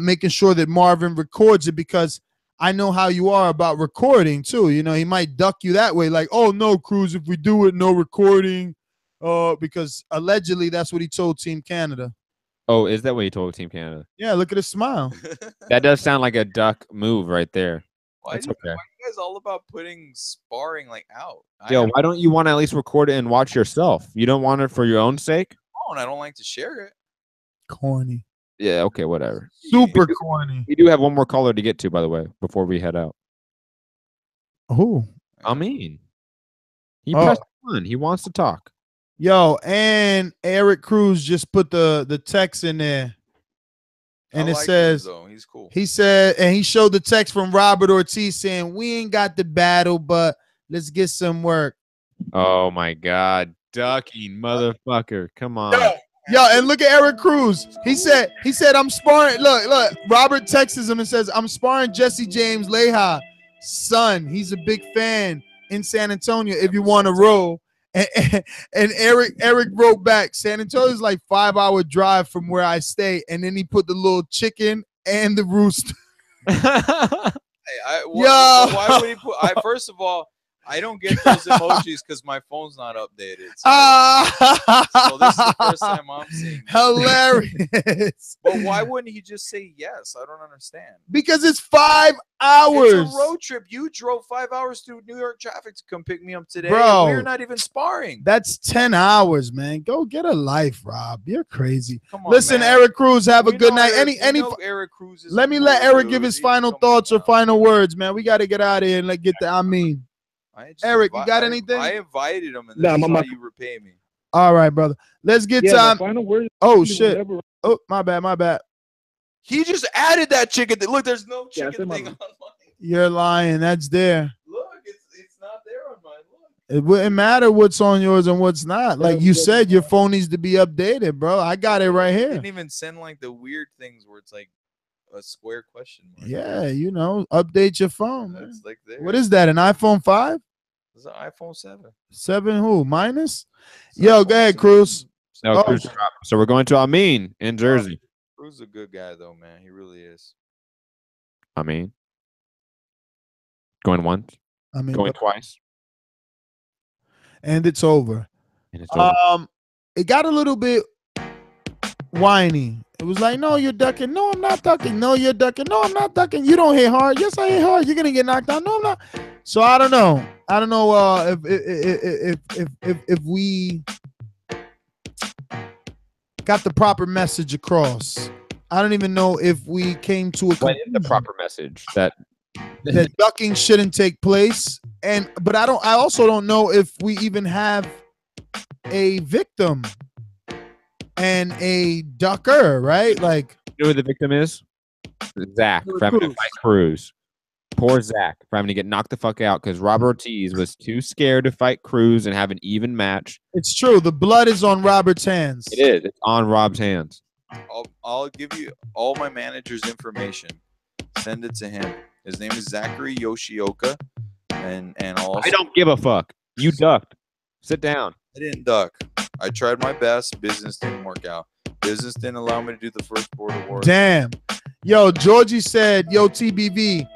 making sure that Marvin records it, because I know how you are about recording too. You know, he might duck you that way, like, oh no, Cruz, if we do it, no recording, because allegedly that's what he told Team Canada. Oh, is that what you told Team Canada? Yeah, look at his smile. That does sound like a duck move right there. Why That's are okay. you guys all about putting sparring like out? Yo, why don't you want to at least record it and watch yourself? You don't want it for your own sake? And I don't like to share it. Corny. Yeah, okay, whatever. Super corny. We do have one more caller to get to, by the way, before we head out. Who? I mean, he pressed one. He wants to talk. Yo, and Eric Cruz just put the text in there. And it says, Cruz, though. He's cool. He said, and he showed the text from Robert Ortiz saying, we ain't got the battle, but let's get some work. Oh my God. Ducking motherfucker. Come on. Yo, and look at Eric Cruz. He said, I'm sparring. Look, Robert texts him and says, I'm sparring Jesse James Leha son. He's a big fan in San Antonio if you want to roll. And Eric wrote back, San Antonio is like 5-hour drive from where I stay. And then he put the little chicken and the rooster. Why would he put? First of all, I don't get those emojis because my phone's not updated. So this is the first time I'm seeing it. Hilarious. But why wouldn't he just say yes? I don't understand. Because it's 5 hours. It's a road trip. You drove 5 hours through New York traffic to come pick me up today. Bro, we're not even sparring. That's 10 hours, man. Go get a life, Rob. You're crazy. Come on, listen, man. Eric Cruz, have a good night. Eric Cruz is let me let Eric give his final thoughts or final words, man. We got to get out of here and get the Eric, you got anything? I invited him, and this is how you repay me. All right, brother. Let's get time. Final word. Oh shit. Oh, my bad. He just added that chicken. Look, there's no chicken thing on mine. You're lying. That's there. Look, it's not there on mine. Look. It wouldn't matter what's on yours and what's not. Like you said, your phone needs to be updated, bro. I got it right here. Didn't even send like the weird things where it's like a square question mark. Yeah, update your phone, man. It's like there. What is that? An iPhone 5? It's an iPhone 7. 7 who? Minus? Yo, go ahead, Cruz. No, Cruz dropped. So we're going to Amin in Jersey. Cruz is a good guy, though, man. He really is. Amin. Going once. Going twice. And it's over. It got a little bit whiny. It was like, no, you're ducking. No, I'm not ducking. No, you're ducking. No, I'm not ducking. You don't hit hard. Yes, I hit hard. You're gonna get knocked out. No, I'm not. So I don't know. If we got the proper message across. I don't even know if we came to a what is the proper message that ducking shouldn't take place. But I also don't know if we even have a victim and a ducker, right? Like, you know who the victim is? Zach for having to fight Cruz. Poor Zach for having to get knocked the fuck out because Robert Ortiz was too scared to fight Cruz and have an even match. It's true. The blood is on Robert's hands. It is. It's on Rob's hands. I'll give you all my manager's information. Send it to him. His name is Zachary Yoshioka, and also, I don't give a fuck. You ducked. Sit down. I didn't duck. I tried my best. Business didn't work out. Business didn't allow me to do the first Border Wars. Damn. Yo, Georgie said, yo, TBV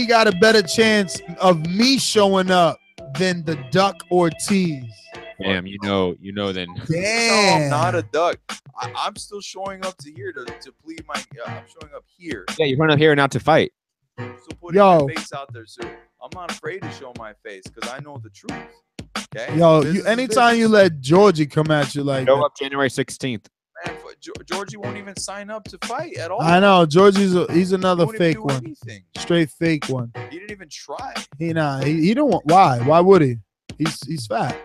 got a better chance of me showing up than the duck Ortiz. Damn, you know then. Damn. No, I'm not a duck. I'm still showing up to here to plead my. I'm showing up here. Yeah, you're running up here not to fight. I'm still putting my face out there, so I'm not afraid to show my face because I know the truth. Okay. Yo, anytime you let Georgie come at you like Show that. up January 16th. Man, Georgie won't even sign up to fight at all. I know he's another He fake won't one, do anything. straight fake one. He didn't even try. He don't want. Why would he? He's fat.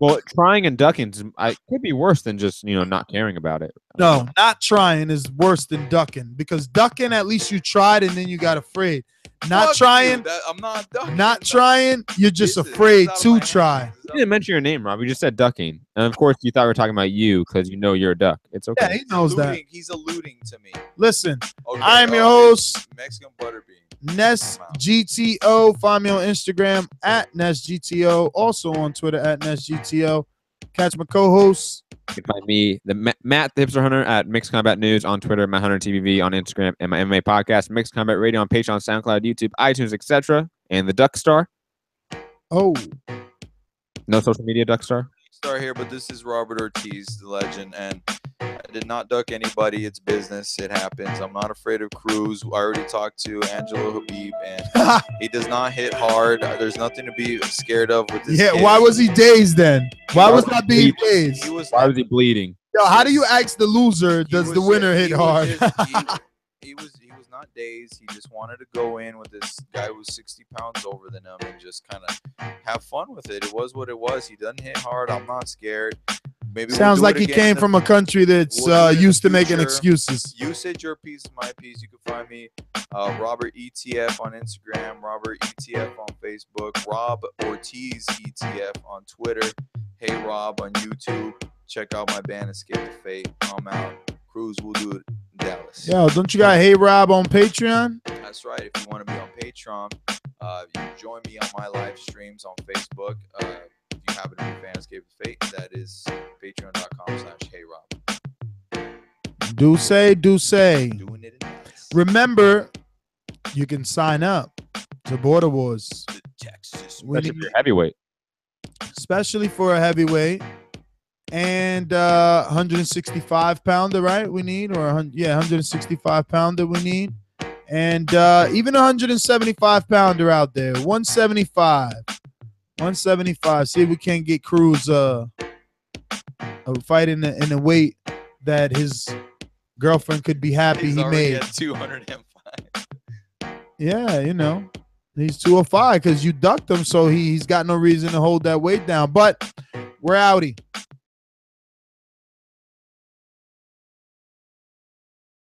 Well, trying and ducking could be worse than just not caring about it. No, not trying is worse than ducking, because ducking, at least you tried and then you got afraid. Not Fuck trying, you, I'm not ducking. not trying, you're just afraid to try. You didn't mention your name, Rob. You just said ducking, and of course you thought we were talking about you because you're a duck. It's okay. Yeah, he knows that. He's alluding to me. Listen, Okay, I am your host, Mexican Butterbean. Ness GTO. Find me on Instagram at Ness GTO. Also on Twitter at Ness GTO. Catch my co-hosts. You can find me, Matt the Hipster Hunter, at Mixed Combat News on Twitter, Matt Hunter TBV on Instagram, and my MMA podcast, Mixed Combat Radio on Patreon, SoundCloud, YouTube, iTunes, etc. And the Duckstar. Oh, no social media, Duckstar. Star here, but this is Robert Ortiz, the legend, and I did not duck anybody. It's business. It happens. I'm not afraid of Cruz. I already talked to Angelo Habib, and he does not hit hard. There's nothing to be scared of with this kid. Why was he dazed then? Why was that being dazed? Why was he bleeding? Yo, how do you ask the loser, does the winner hit hard? He was not dazed. He just wanted to go in with this guy who was 60 pounds over than him and just kind of have fun with it. It was what it was. He doesn't hit hard. I'm not scared. Maybe Sounds like he came from a country that's used to making excuses. You said your piece, my piece. You can find me, Robert ETF on Instagram, Robert ETF on Facebook, Rob Ortiz ETF on Twitter. Hey Rob on YouTube. Check out my band Escape the Fate. I'm out. Cruz will do it in Dallas. Yo, don't you got Hey Rob on Patreon? That's right. If you want to be on Patreon, you can join me on my live streams on Facebook. If you happen to be a fan of Escape the Fate, that is patreon.com/HeyRob. Do say. Remember, you can sign up to Border Wars. Especially for heavyweight. Especially for a heavyweight. And 165 pounder, right? We need, 165 pounder we need, and even 175 pounder out there. 175. See if we can't get Cruz a fight in the weight that his girlfriend could be happy he made. At 205. Yeah, he's 205 because you ducked him, so he's got no reason to hold that weight down. But we're outie.